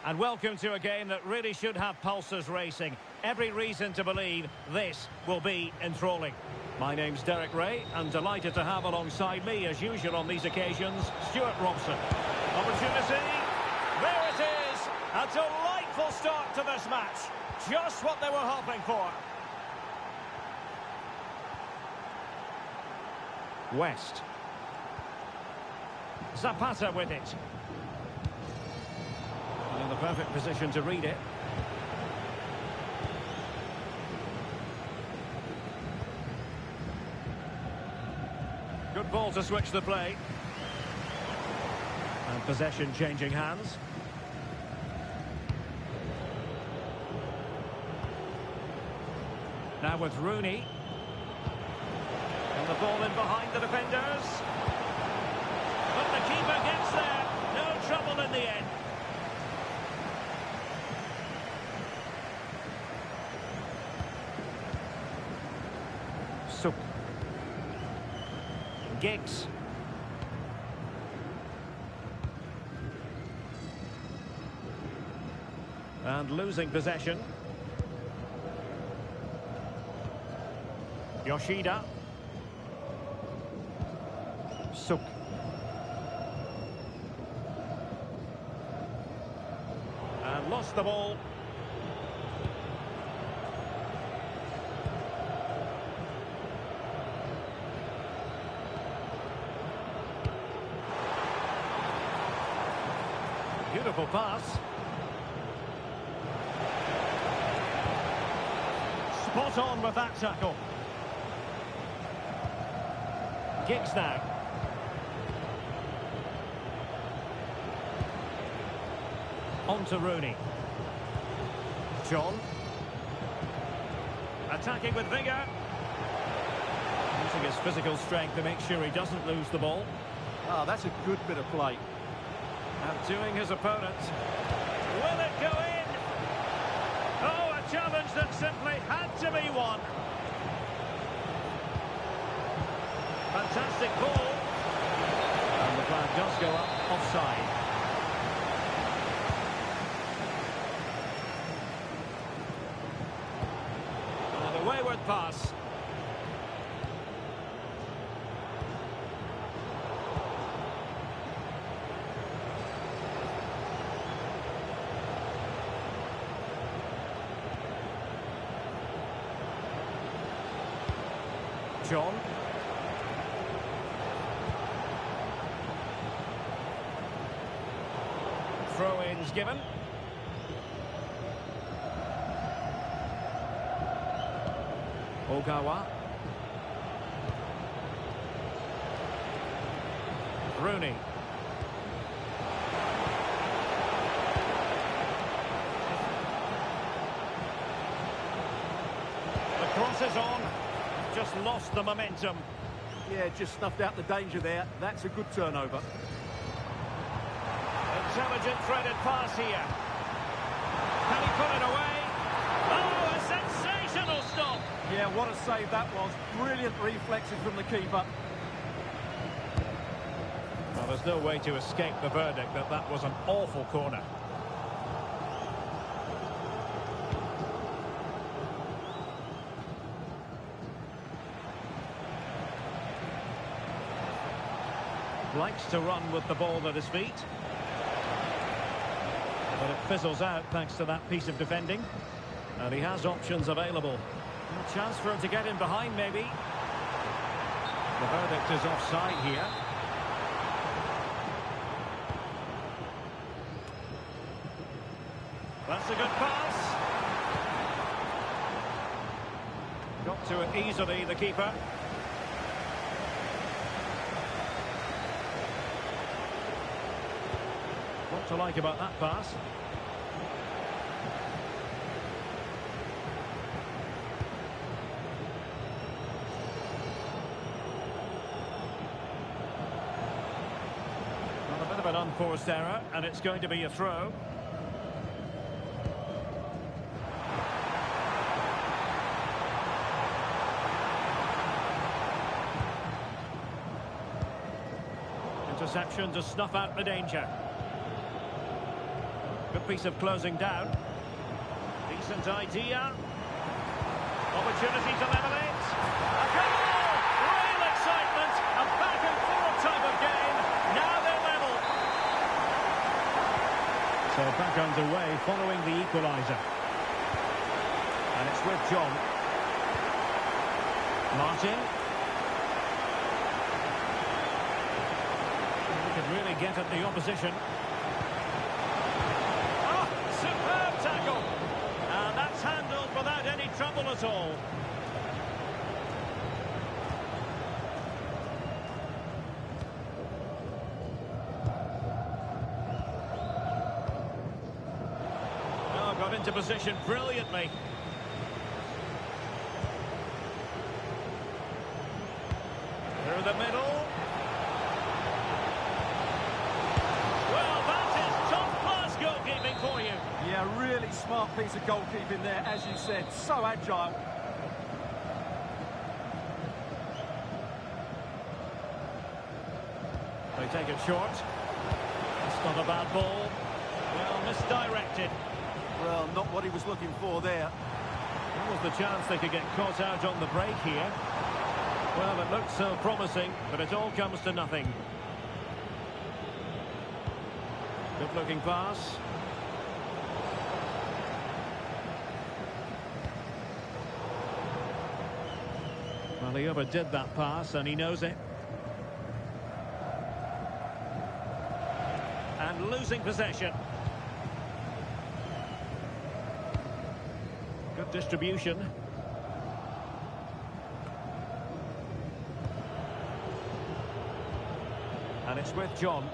And welcome to a game that really should have pulses racing. Every reason to believe this will be enthralling. My name's Derek Ray, and delighted to have alongside me, as usual on these occasions, Stuart Robson. Opportunity. There it is. A delightful start to this match. Just what they were hoping for. West. Zapata with it. In the perfect position to read it. Good ball to switch the play. And possession changing hands. Now with Rooney. And the ball in behind the defenders. But the keeper gets there. No trouble in the end. Suk. Giggs. And losing possession. Yoshida. Suk. And lost the ball. Beautiful pass. Spot on with that tackle. Giggs now. On to Rooney. John. Attacking with vigour. Using his physical strength to make sure he doesn't lose the ball. Ah, that's a good bit of play. Outdoing his opponent. Will it go in? Oh, a challenge that simply had to be won. Fantastic ball. And the flag does go up offside. And a wayward pass. John. Throw-ins given. Ogawa. Rooney. The cross is on. Just lost the momentum. Yeah, just snuffed out the danger there. That's a good turnover. Intelligent threaded pass here. Can he put it away? Oh, a sensational stop. Yeah, what a save that was. Brilliant reflexes from the keeper. Well, there's no way to escape the verdict that that was an awful corner. Likes to run with the ball at his feet. But it fizzles out thanks to that piece of defending. And he has options available. A chance for him to get in behind, maybe. The verdict is offside here. That's a good pass. Got to it easily, the keeper. What to like about that pass? Well, a bit of an unforced error, and it's going to be a throw. Interception to snuff out the danger. Good piece of closing down. Decent idea. Opportunity to level it. A goal! Real excitement. A back and forth type of game. Now they're level. So back underway following the equaliser. And it's with John. Martin. He could really get at the opposition. Superb tackle. And that's handled without any trouble at all. Oh, got into position brilliantly. Through the middle. For you. Yeah, really smart piece of goalkeeping there, as you said. So agile. They take it short. It's not a bad ball. Well, misdirected. Well, not what he was looking for there. That was the chance they could get caught out on the break here. Well, it looked so promising, but it all comes to nothing. Good-looking pass. Well, he overdid that pass, and he knows it. And losing possession. Good distribution. And it's with John.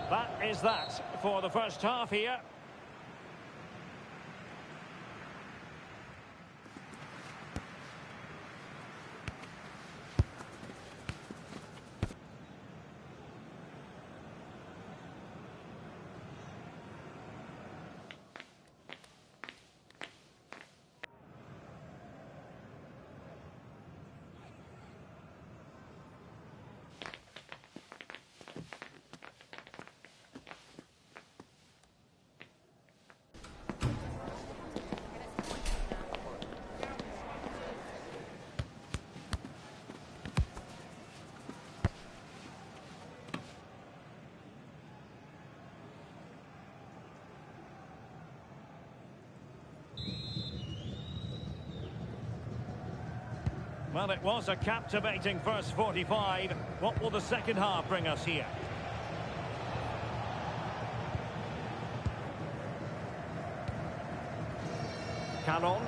That is that for the first half here. Well, it was a captivating first 45. What will the second half bring us here? Canon.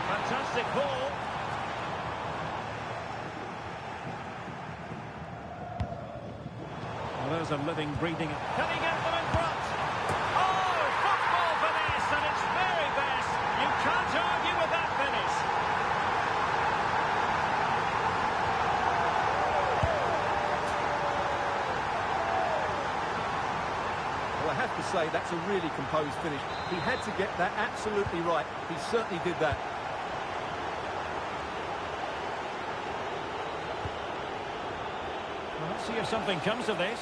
Fantastic ball. Well, there's a living, breathing. Can he get them in front? Oh, football finesse at its very best. You can't argue with that finish. Well, I have to say, that's a really composed finish. He had to get that absolutely right. He certainly did that. Well, let's see if something comes of this.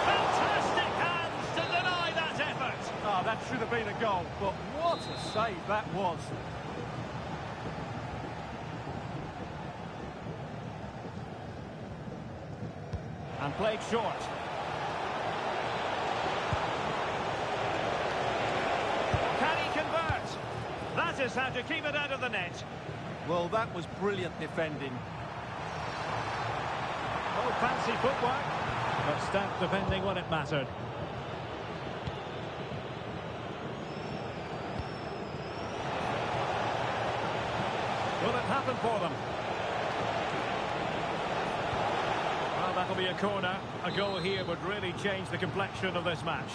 Fantastic hands to deny that effort. Ah, that should have been a goal, but what a save that was. And played short. Can he convert? That is how to keep it out of the net. Well, that was brilliant defending. Oh, fancy footwork. But stout defending when it mattered. Will it happen for them? Well, that'll be a corner. A goal here would really change the complexion of this match.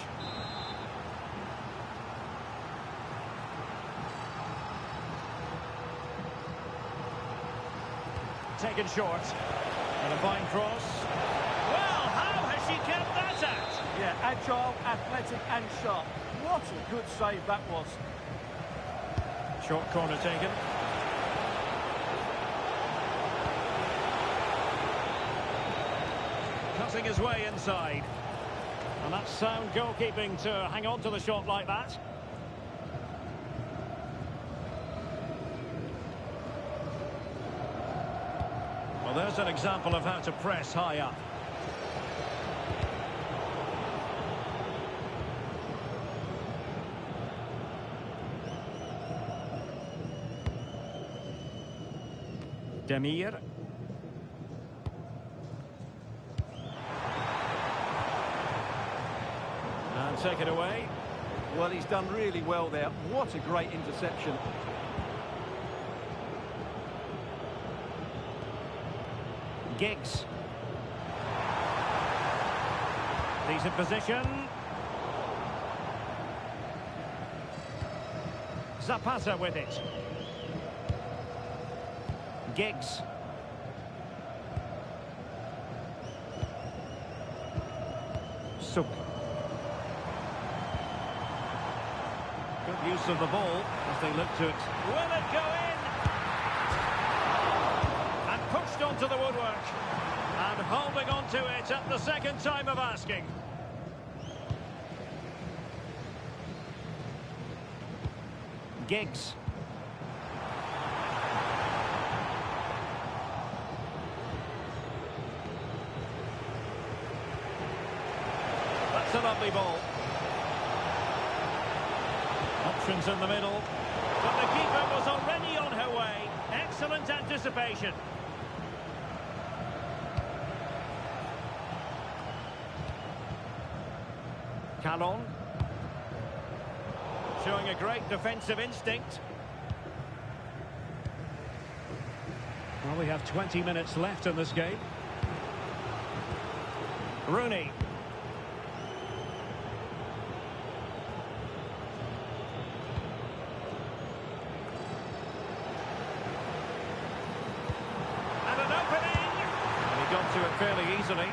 Taken short. And a fine cross. Well, how has she kept that out? Yeah, agile, athletic and sharp. What a good save that was. Short corner taken. Cutting his way inside. And that's sound goalkeeping to hang on to the shot like that. Well, there's an example of how to press high up. Demir. And take it away. Well, he's done really well there. What a great interception. Giggs. Decent position. Zapata with it. Giggs. Suk. Good use of the ball as they look to it. Will it go in? And pushed onto the woodwork. And holding on to it at the second time of asking. Giggs. That's a lovely ball. Options in the middle. But the keeper was already on her way. Excellent anticipation. Calon. Showing a great defensive instinct. Well, we have 20 minutes left in this game. Rooney. And an opening! And he got to it fairly easily.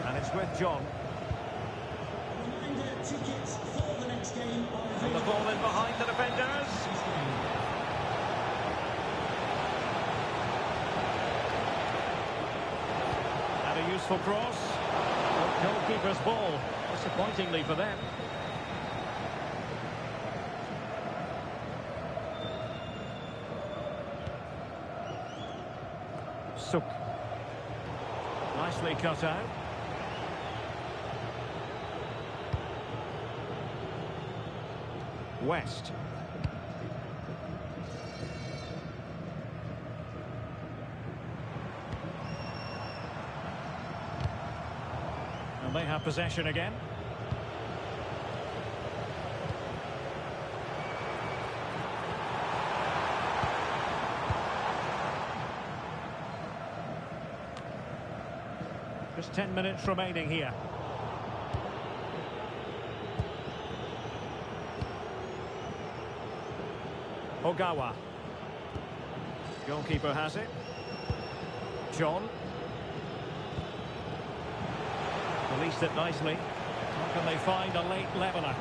And it's with John. Reminder, tickets for the next game are And the ball in behind the defenders. And a useful cross. Oh, goalkeeper's ball. Disappointingly for them. Suk. Nicely cut out. West. And they have possession again. Just 10 minutes remaining here. Ogawa. Goalkeeper has it. John. Released it nicely. How can they find a late leveller?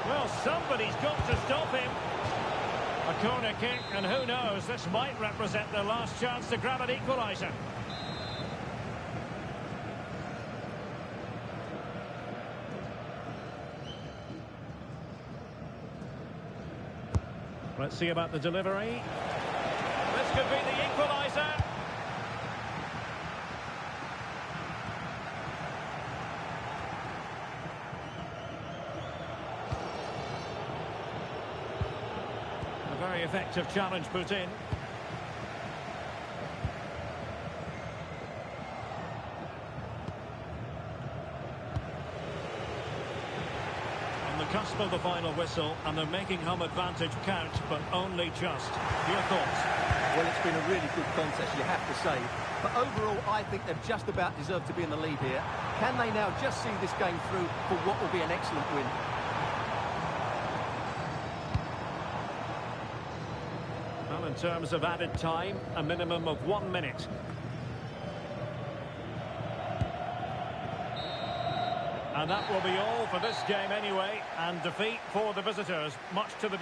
Well, somebody's got to stop him. A corner kick, and who knows, this might represent their last chance to grab an equaliser. Let's see about the delivery. This could be the equaliser. A very effective challenge put in. On the cusp of the final whistle, and they're making home advantage count, but only just. Your thoughts? Well, it's been a really good contest, you have to say. But overall, I think they've just about deserved to be in the lead here. Can they now just see this game through for what will be an excellent win? Well, in terms of added time, a minimum of 1 minute. And that will be all for this game anyway, and defeat for the visitors, much to the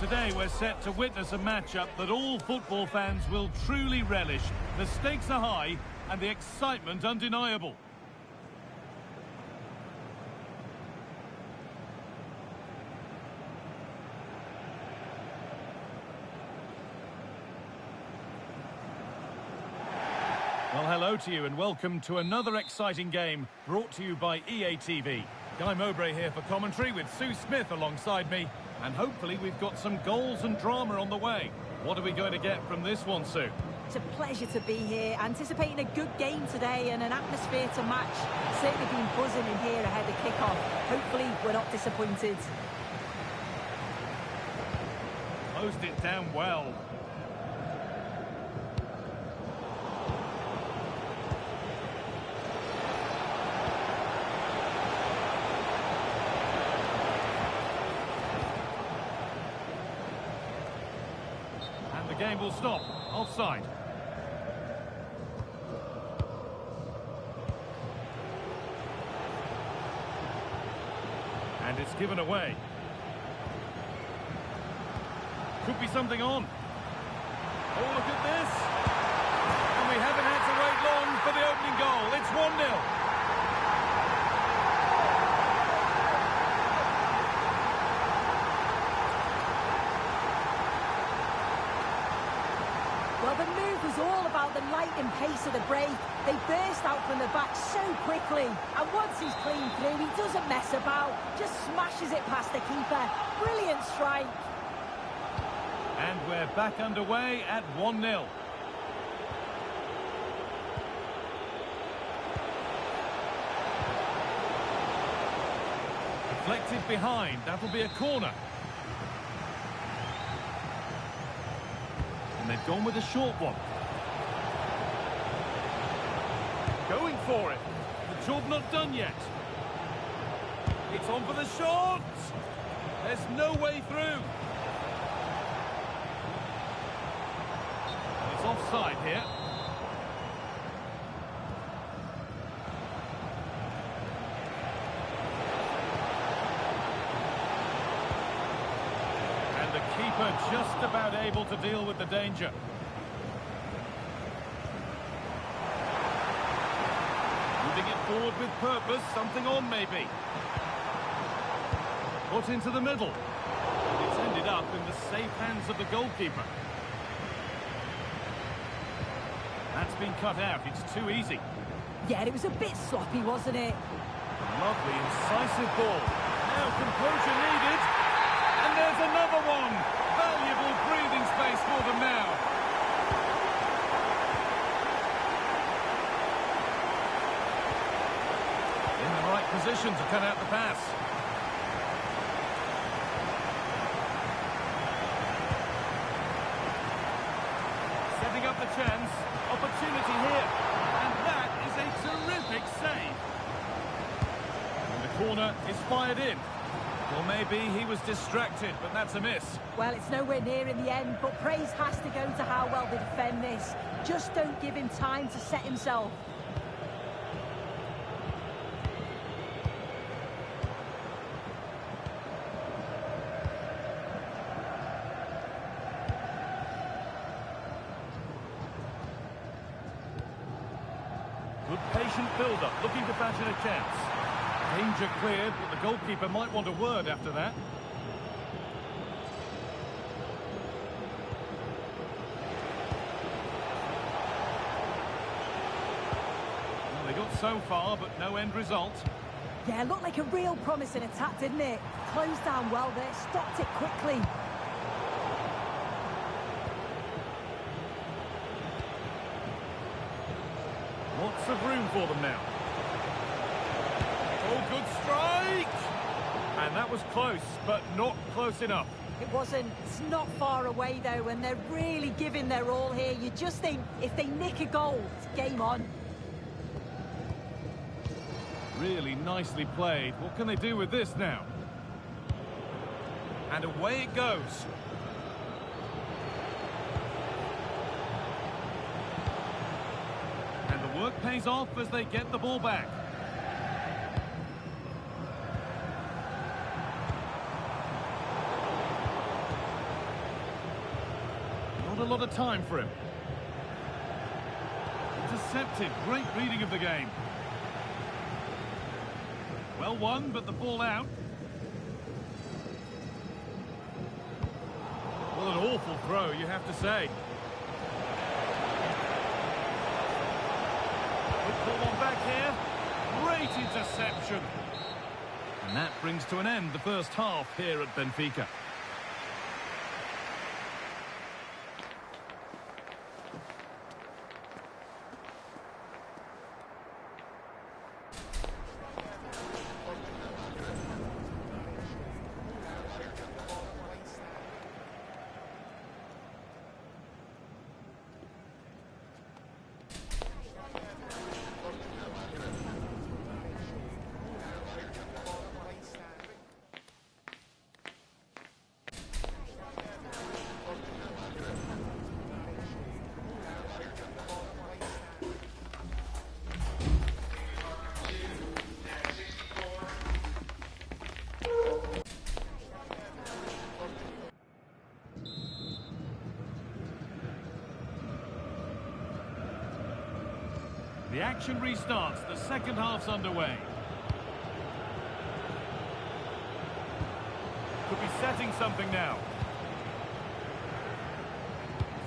Today we're set to witness a matchup that all football fans will truly relish. The stakes are high and the excitement undeniable. Well, hello to you and welcome to another exciting game brought to you by EA TV. Guy Mowbray here for commentary with Sue Smith alongside me. And hopefully we've got some goals and drama on the way. What are we going to get from this one, Sue? It's a pleasure to be here, anticipating a good game today and an atmosphere to match. Certainly been buzzing in here ahead of kick-off. Hopefully we're not disappointed. Closed it down well. The game will stop. Offside. And it's given away. Could be something on. Oh, look at this. And we haven't had to wait long for the opening goal. It's 1-0. Well, the move was all about the lightning pace of the break. They burst out from the back so quickly. And once he's clean through, he doesn't mess about. Just smashes it past the keeper. Brilliant strike. And we're back underway at 1-0. Deflected behind. That'll be a corner. And they've gone with a short one. Going for it. The job not done yet. It's on for the shot. There's no way through. It's offside here. And the keeper just about able to deal with the danger. Moving it forward with purpose, something on maybe. Put into the middle. It's ended up in the safe hands of the goalkeeper. That's been cut out, it's too easy. Yeah, it was a bit sloppy, wasn't it? Lovely, incisive ball. Now composure needed. And there's another one. Valuable breathing space for them now. In the right position to cut out the pass. Setting up the chance. Opportunity here. And that is a terrific save. And the corner is fired in. Well, maybe he was distracted, but that's a miss. Well, it's nowhere near in the end, but praise has to go to how well they defend this. Just don't give him time to set himself. Good patient build-up, looking to fashion a chance. Danger cleared, but the goalkeeper might want a word after that. Well, they got so far, but no end result. Yeah, looked like a real promising attack, didn't it? Closed down well there, stopped it quickly. Lots of room for them now. Oh, good strike! And that was close, but not close enough. It wasn't. It's not far away, though, and they're really giving their all here. You just think, if they nick a goal, it's game on. Really nicely played. What can they do with this now? And away it goes. And the work pays off as they get the ball back. a lot of time for him. Intercepted. Great reading of the game. Well won, but the ball out. Well, an awful throw, you have to say. Good ball on back here. Great interception. And that brings to an end the first half here at Benfica. The action restarts. The second half's underway. Could be setting something now.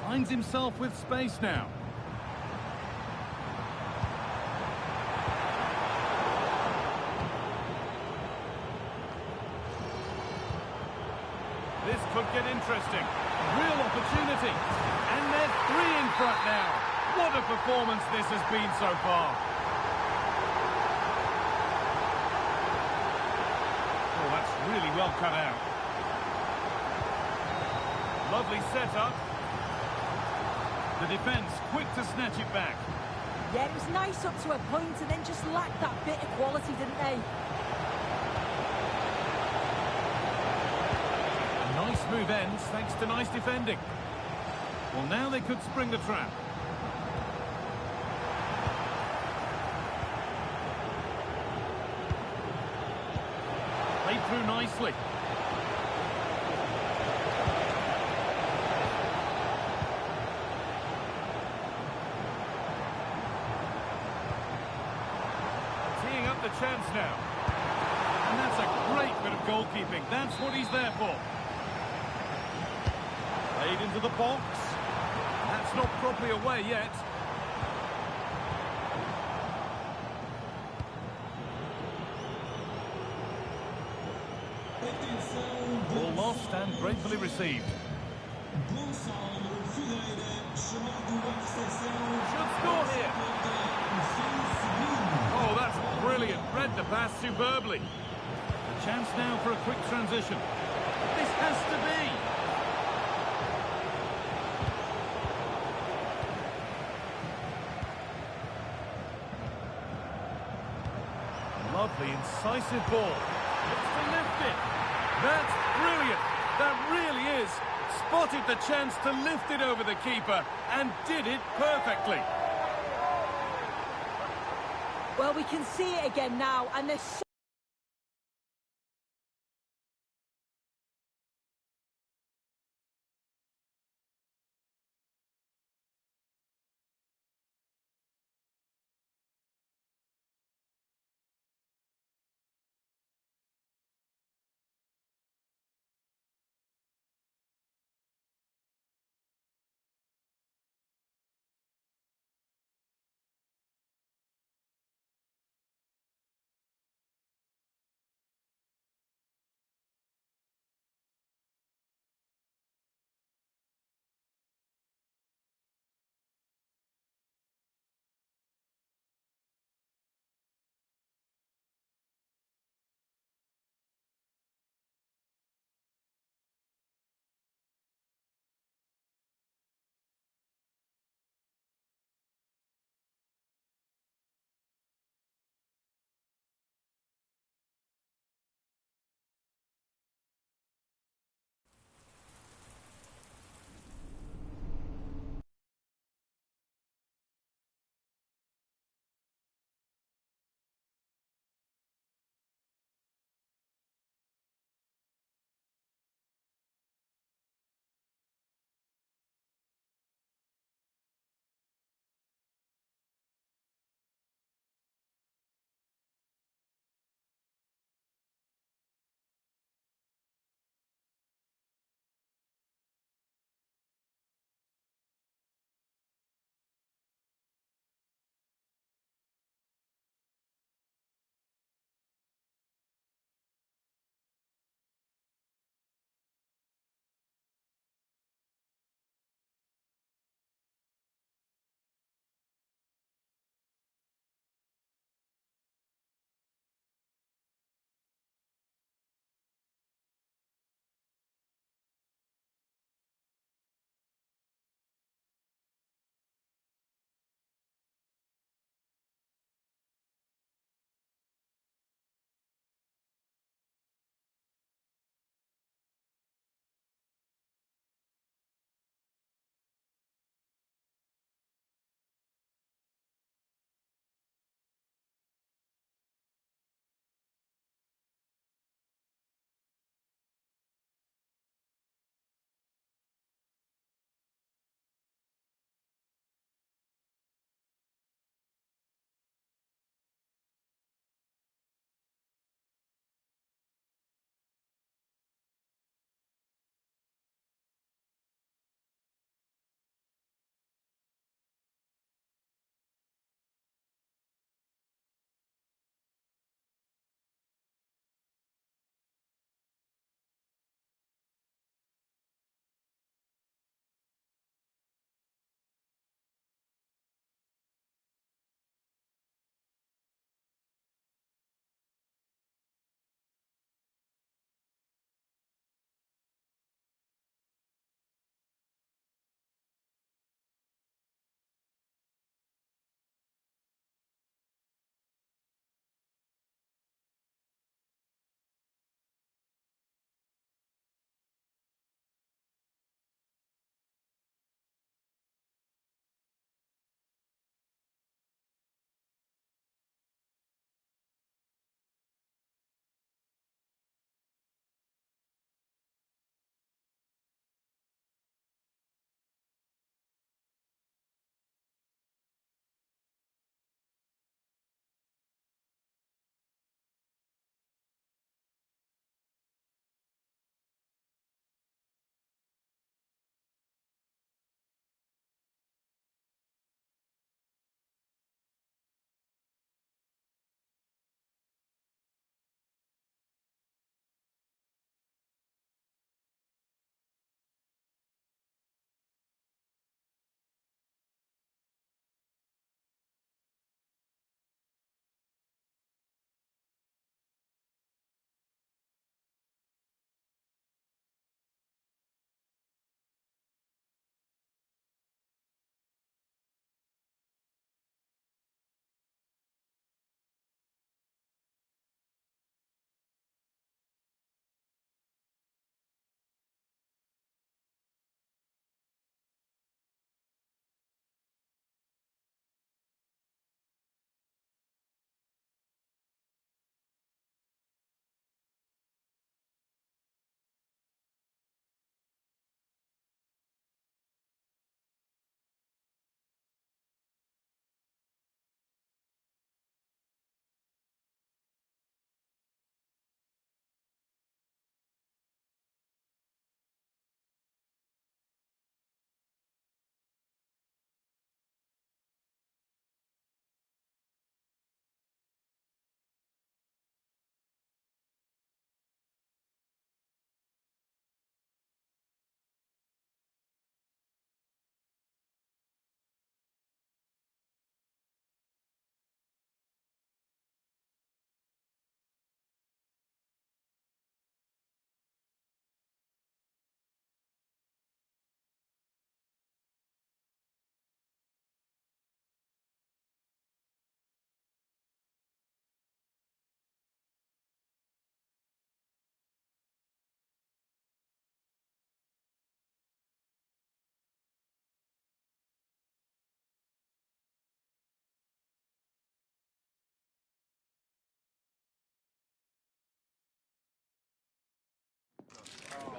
Finds himself with space now. This could get interesting. Real opportunity. And they're three in front now. What a performance this has been so far. Oh, that's really well cut out. Lovely setup. The defence quick to snatch it back. Yeah, it was nice up to a point and then just lacked that bit of quality, didn't they? A nice move ends thanks to nice defending. Well, now they could spring the trap. Played through nicely. Teeing up the chance now. And that's a great bit of goalkeeping. That's what he's there for. Played into the box. That's not properly away yet. Ball lost and gratefully received. Should score here. Oh, that's brilliant. Read the pass superbly. A chance now for a quick transition. This has to be. Lovely, incisive ball. Looks to lift it. That's brilliant. That really is. Spotted the chance to lift it over the keeper and did it perfectly. Well, we can see it again now, and there's so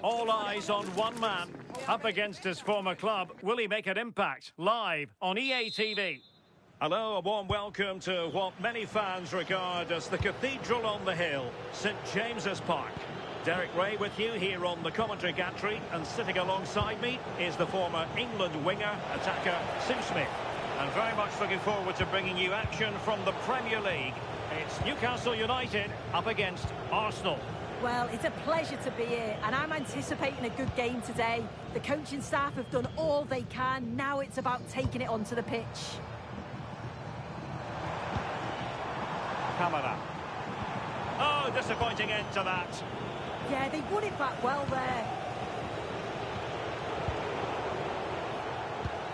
All eyes on one man. Up against his former club, will he make an impact? Live on EA TV. Hello, a warm welcome to what many fans regard as the cathedral on the hill, St James's Park. Derek Ray with you here on the commentary gantry, and sitting alongside me is the former England winger, attacker, Sim Smith. And very much looking forward to bringing you action from the Premier League. It's Newcastle United up against Arsenal. Well, it's a pleasure to be here, and I'm anticipating a good game today. The coaching staff have done all they can. Now it's about taking it onto the pitch. Kamara. Oh, disappointing end to that. Yeah, they won it back well there.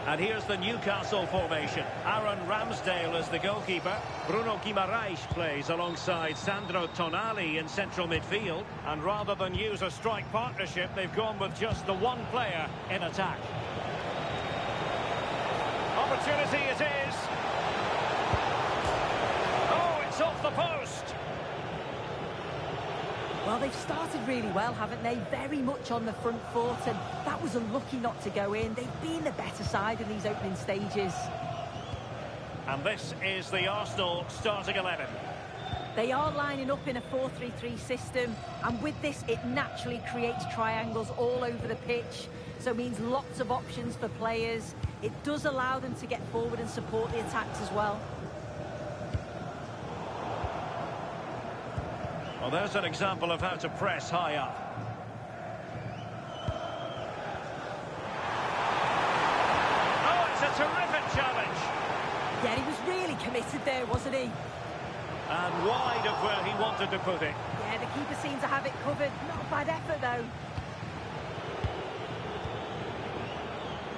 And here's the Newcastle formation. Aaron Ramsdale is the goalkeeper. Bruno Guimaraes plays alongside Sandro Tonali in central midfield. And rather than use a strike partnership, they've gone with just the one player in attack. Opportunity it is. Oh, it's off the post. Well, they've started really well, haven't they? Very much on the front foot, and that was unlucky not to go in. They've been the better side in these opening stages. And this is the Arsenal starting 11. They are lining up in a 4-3-3 system, and with this, it naturally creates triangles all over the pitch, so it means lots of options for players. It does allow them to get forward and support the attacks as well. Well, there's an example of how to press high up. Oh, it's a terrific challenge. Yeah, he was really committed there, wasn't he? And wide of where he wanted to put it. Yeah, the keeper seemed to have it covered. Not a bad effort, though.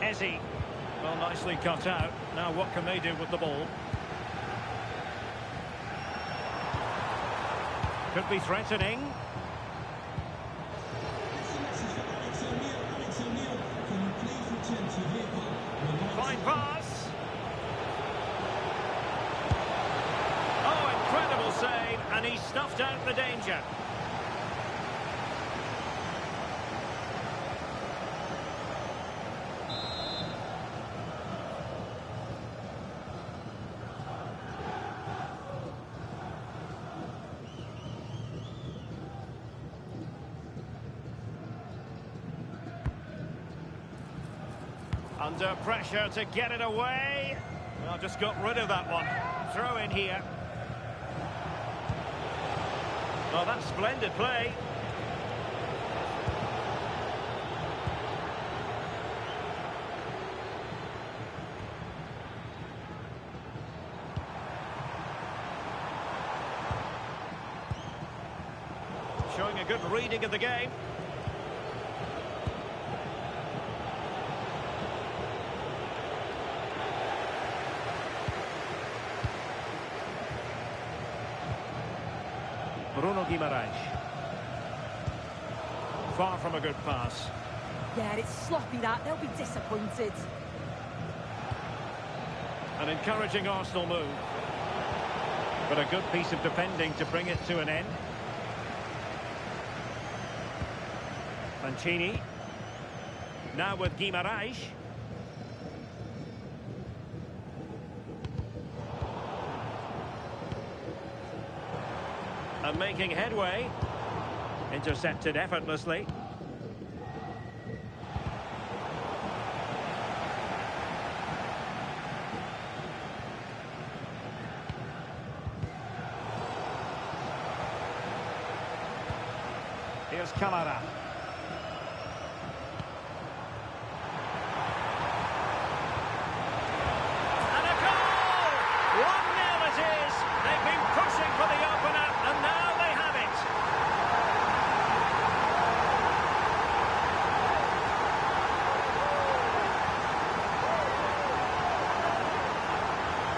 Eze. Well, nicely cut out. Now what can they do with the ball? Could be threatening. Fine pass. Oh, incredible save, and he snuffed out the danger. Under pressure to get it away. Well, just got rid of that one. Throw in here. Oh, that's splendid play. Showing a good reading of the game. Bruno Guimaraes. Far from a good pass. Yeah, it's sloppy that. They'll be disappointed. An encouraging Arsenal move. But a good piece of defending to bring it to an end. Mancini. Now with Guimaraes. And making headway. Intercepted effortlessly. Here's Kamara. And a goal! 1-0 it is. They've been pushing for the opener, and now they have it.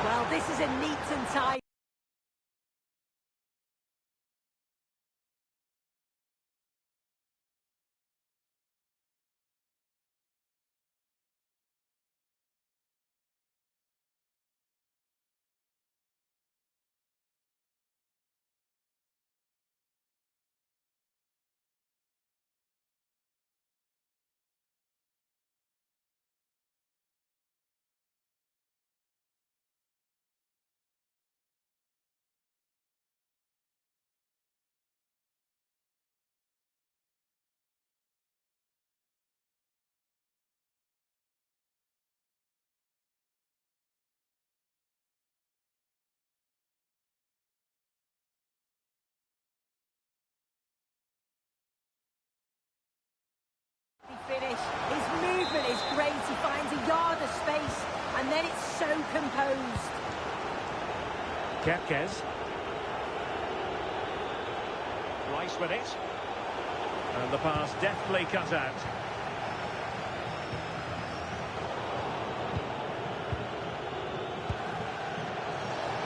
Well, this is a neat and tidy. finish. His movement is great. He finds a yard of space, and then it's so composed. Kepkes. Rice with it. And the pass deftly cut out.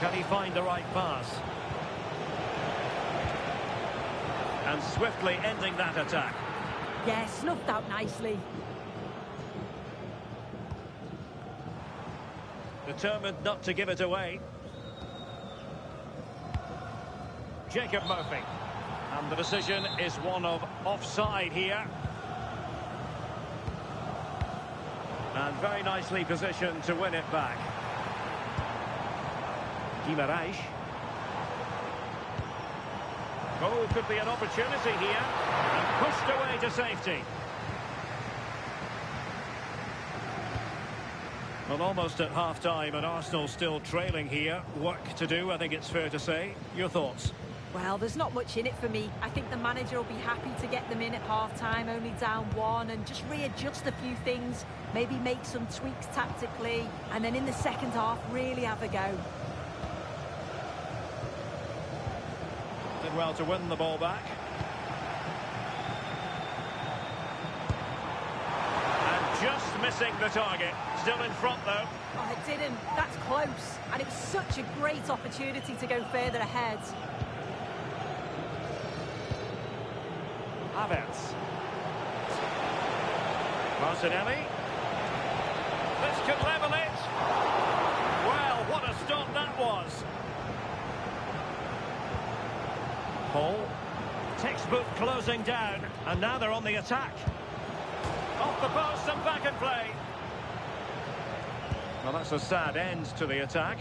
Can he find the right pass? And swiftly ending that attack. Yeah, snuffed out nicely. Determined not to give it away. Jacob Murphy. And the decision is one of offside here. And very nicely positioned to win it back. Guimaraes. Oh, could be an opportunity here. And pushed away to safety. Well, almost at half-time, and Arsenal still trailing here. Work to do, I think it's fair to say. Your thoughts? Well, there's not much in it for me. I think the manager will be happy to get them in at half-time, only down one, and just readjust a few things, maybe make some tweaks tactically, and then in the second half, really have a go. Did well to win the ball back. And just missing the target. Still in front, though. Oh, it didn't. That's close. And it was such a great opportunity to go further ahead. Havertz. Martinelli. This could level it. Well, what a stop that was. Paul. Textbook closing down. And now they're on the attack. Off the post and back in play. Well, that's a sad end to the attack.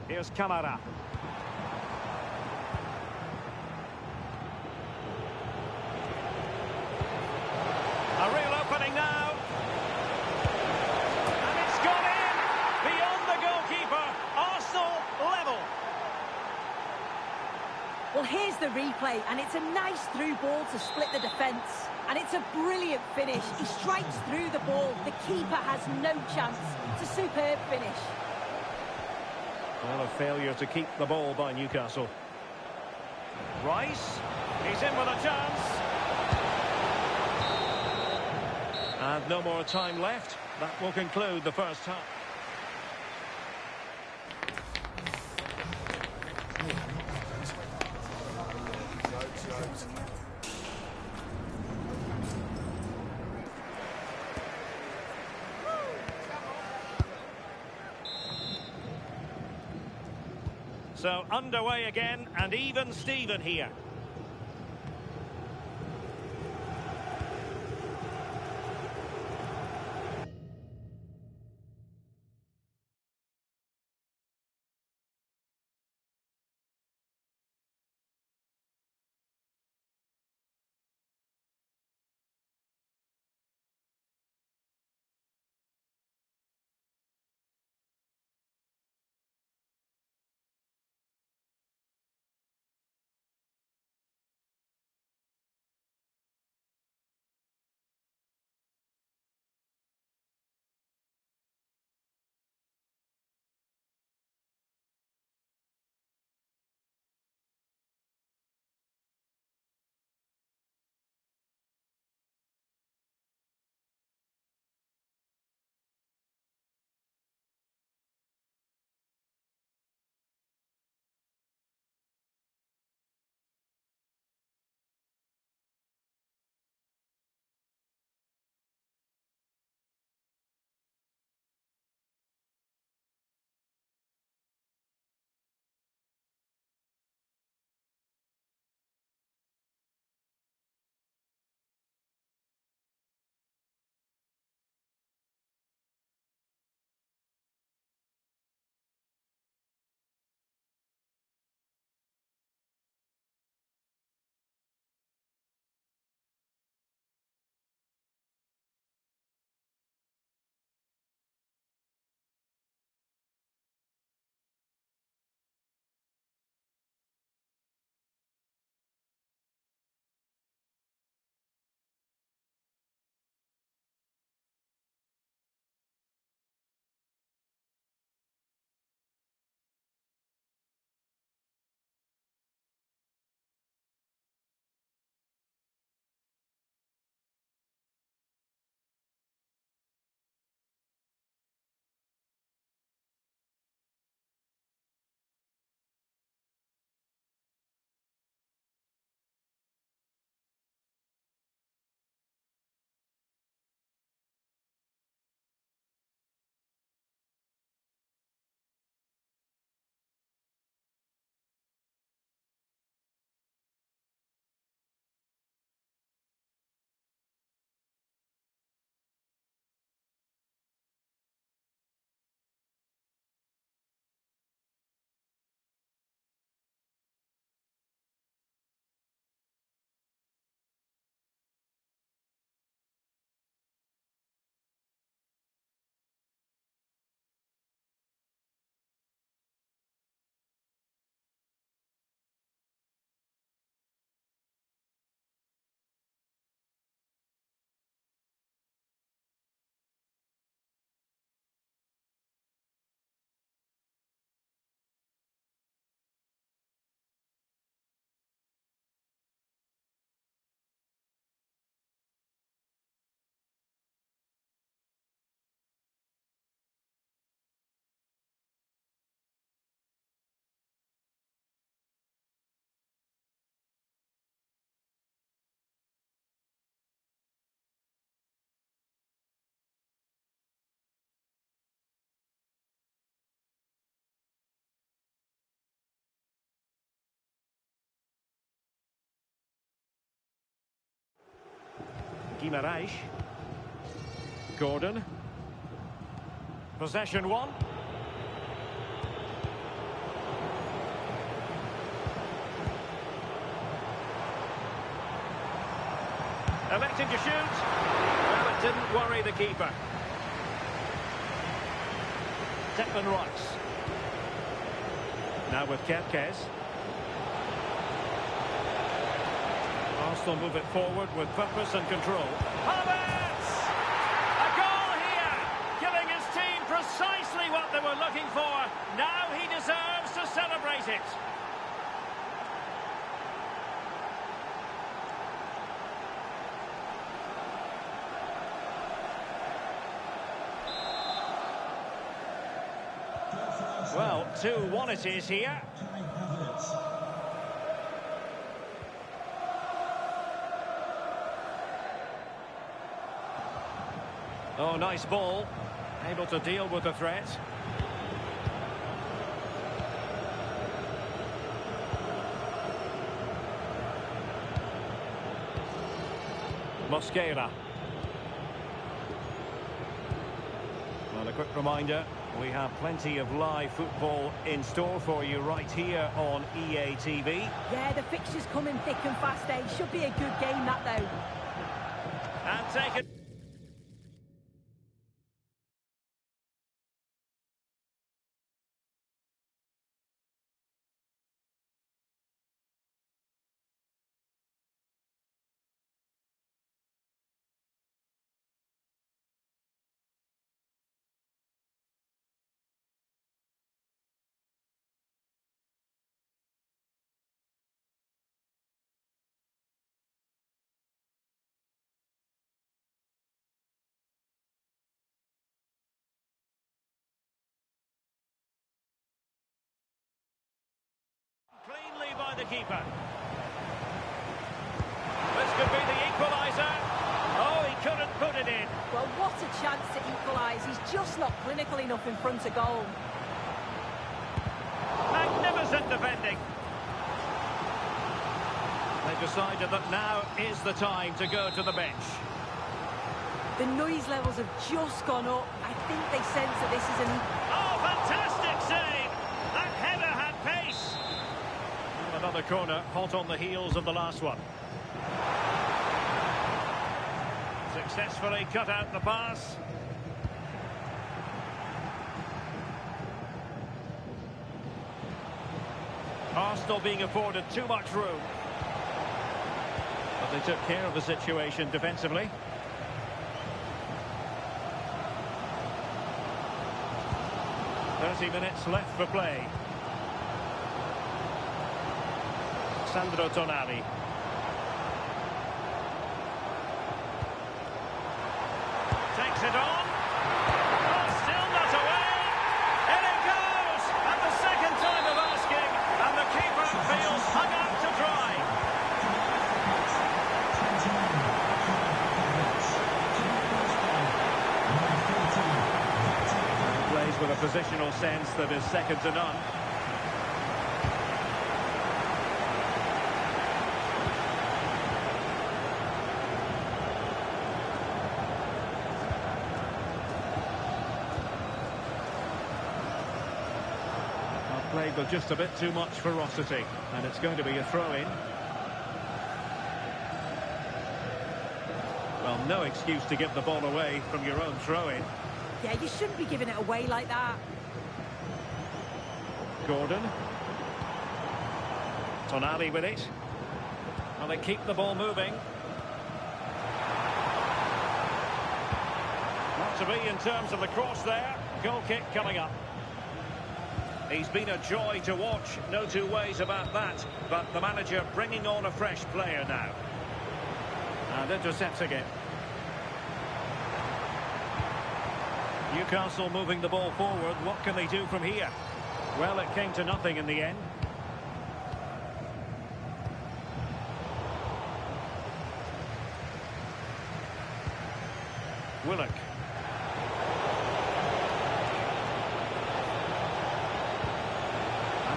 Here's Camara. A real opening now. And it's gone in. Beyond the goalkeeper. Arsenal level. Well, here's the replay, and it's a nice through ball to split the defence. And it's a brilliant finish. He strikes through the ball. The keeper has no chance. It's a superb finish. Well, a failure to keep the ball by Newcastle. Rice. He's in with a chance. And no more time left. That will conclude the first half. So underway again, and even Steven here. Guimaraes. Gordon. Possession one. Electing to shoot. Well, it didn't worry the keeper. Declan Rice. Now with Kerkez. Arsenal move it forward with purpose and control. Havertz! A goal here! Giving his team precisely what they were looking for. Now he deserves to celebrate it. Well, 2-1 it is here. Oh, nice ball. Able to deal with the threat. Mosquera. Well, a quick reminder, we have plenty of live football in store for you right here on EA TV. Yeah, the fixtures coming thick and fast, eh? Should be a good game, that, though. And take it. Cleanly by the keeper. This could be the equaliser. Oh, he couldn't put it in. Well, what a chance to equalise. He's just not clinical enough in front of goal. Magnificent defending. They've decided that now is the time to go to the bench. The noise levels have just gone up. I think they sense that this is an... Oh, fantastic save! That header had pace. Another corner, hot on the heels of the last one. Successfully cut out the pass. Arsenal being afforded too much room. But they took care of the situation defensively. Minutes left for play. Sandro Tonali. Takes it on. Oh, still not away. In it goes. And the second time of asking. And the keeper feels hung up to dry. Plays with a positional sense that is second to none. Played with just a bit too much ferocity, and it's going to be a throw-in. Well, no excuse to give the ball away from your own throw-in. Yeah, you shouldn't be giving it away like that. Gordon. Tonali with it. Well, they keep the ball moving. Not to be in terms of the cross there. Goal kick coming up. He's been a joy to watch, no two ways about that. But the manager bringing on a fresh player now. And intercepts again. Newcastle moving the ball forward. What can they do from here? Well, it came to nothing in the end. Willock.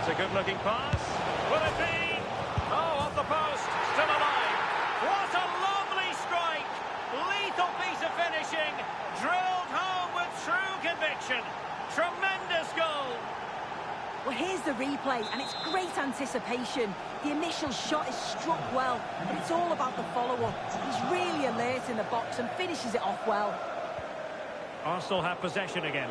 That's a good-looking pass. Will it be? Oh, off the post. Still alive. What a lovely strike. Crucial piece of finishing, drilled home with true conviction. Tremendous goal. Well, here's the replay, and it's great anticipation. The initial shot is struck well, but it's all about the follow-up. He's really alert in the box and finishes it off well. Arsenal have possession again.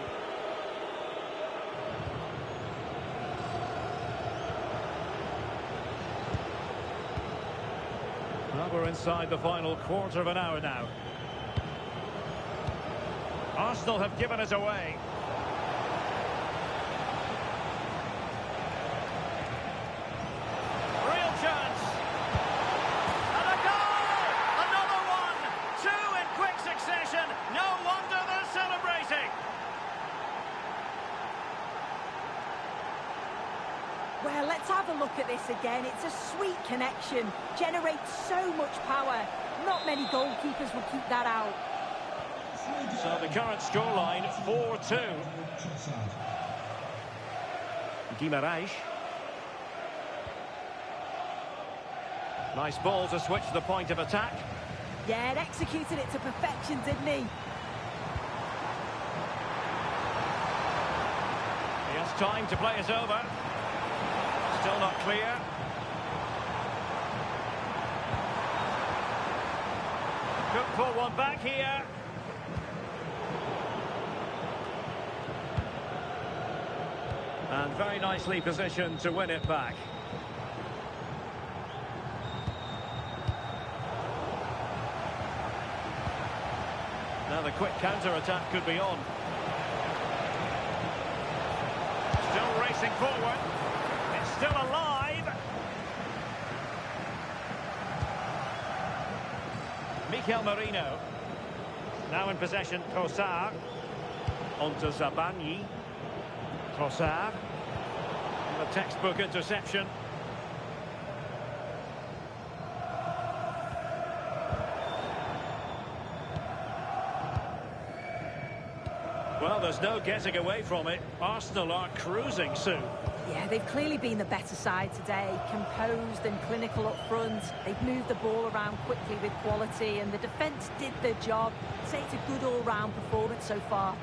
Well, we're inside the final quarter of an hour now. Arsenal have given it away. Real chance. And a goal! Another one! Two in quick succession. No wonder they're celebrating. Well, let's have a look at this again. It's a sweet connection, generates so much power. Not many goalkeepers will keep that out. So the current scoreline, 4-2. Guimaraes. Nice ball to switch the point of attack. Yeah, and executed it to perfection, didn't he? He has time to play it over. Still not clear. Could pull one back here. And very nicely positioned to win it back. Now the quick counter-attack could be on. Still racing forward. It's still alive. Mikel Merino. Now in possession, Trossard. Onto Zabarnyi. Trossard. And a textbook interception. Well, there's no getting away from it. Arsenal are cruising soon. Yeah, they've clearly been the better side today. Composed and clinical up front. They've moved the ball around quickly with quality, and the defence did their job. I'd say it's a good all-round performance so far.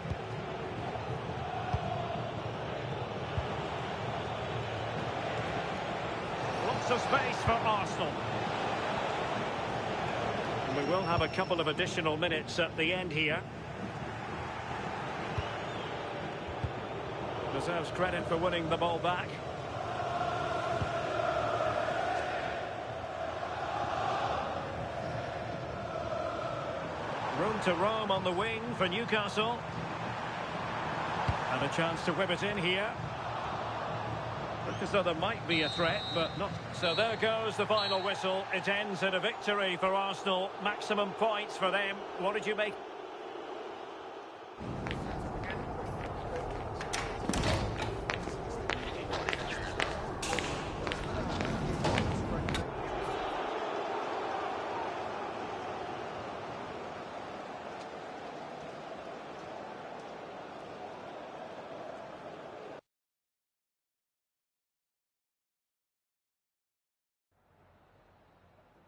Lots of space for Arsenal. And we will have a couple of additional minutes at the end here. Deserves credit for winning the ball back. Room to roam on the wing for Newcastle. And a chance to whip it in here. Look as though there might be a threat, but not. So there goes the final whistle. It ends in a victory for Arsenal. Maximum points for them. What did you make?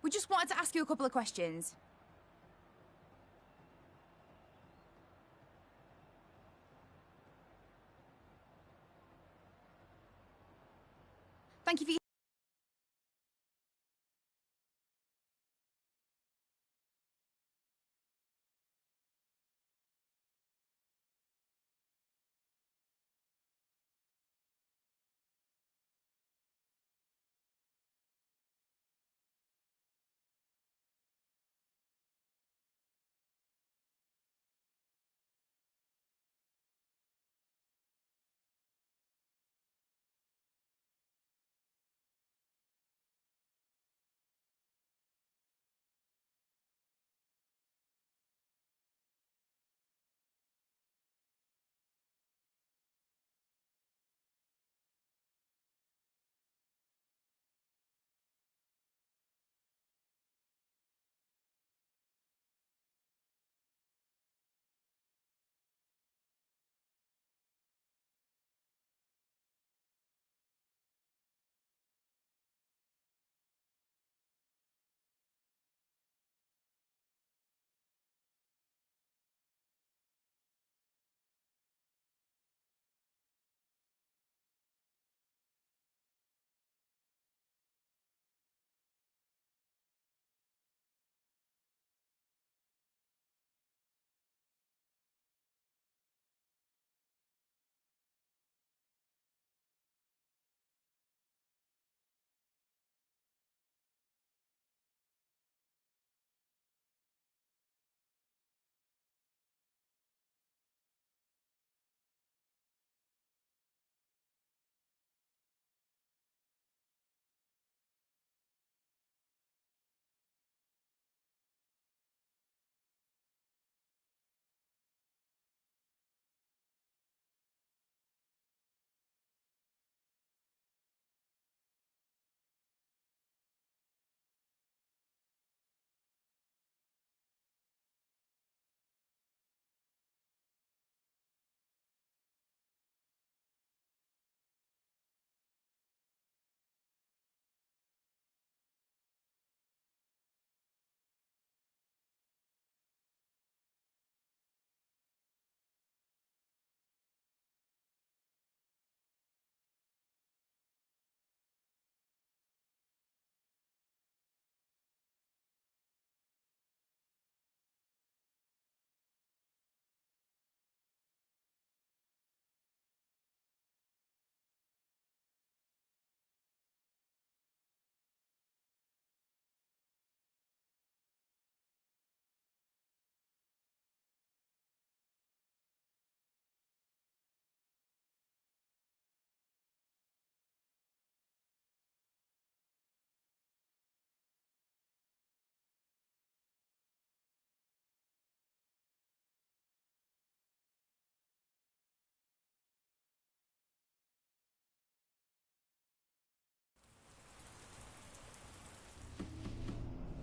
We just wanted to ask you a couple of questions. Thank you for your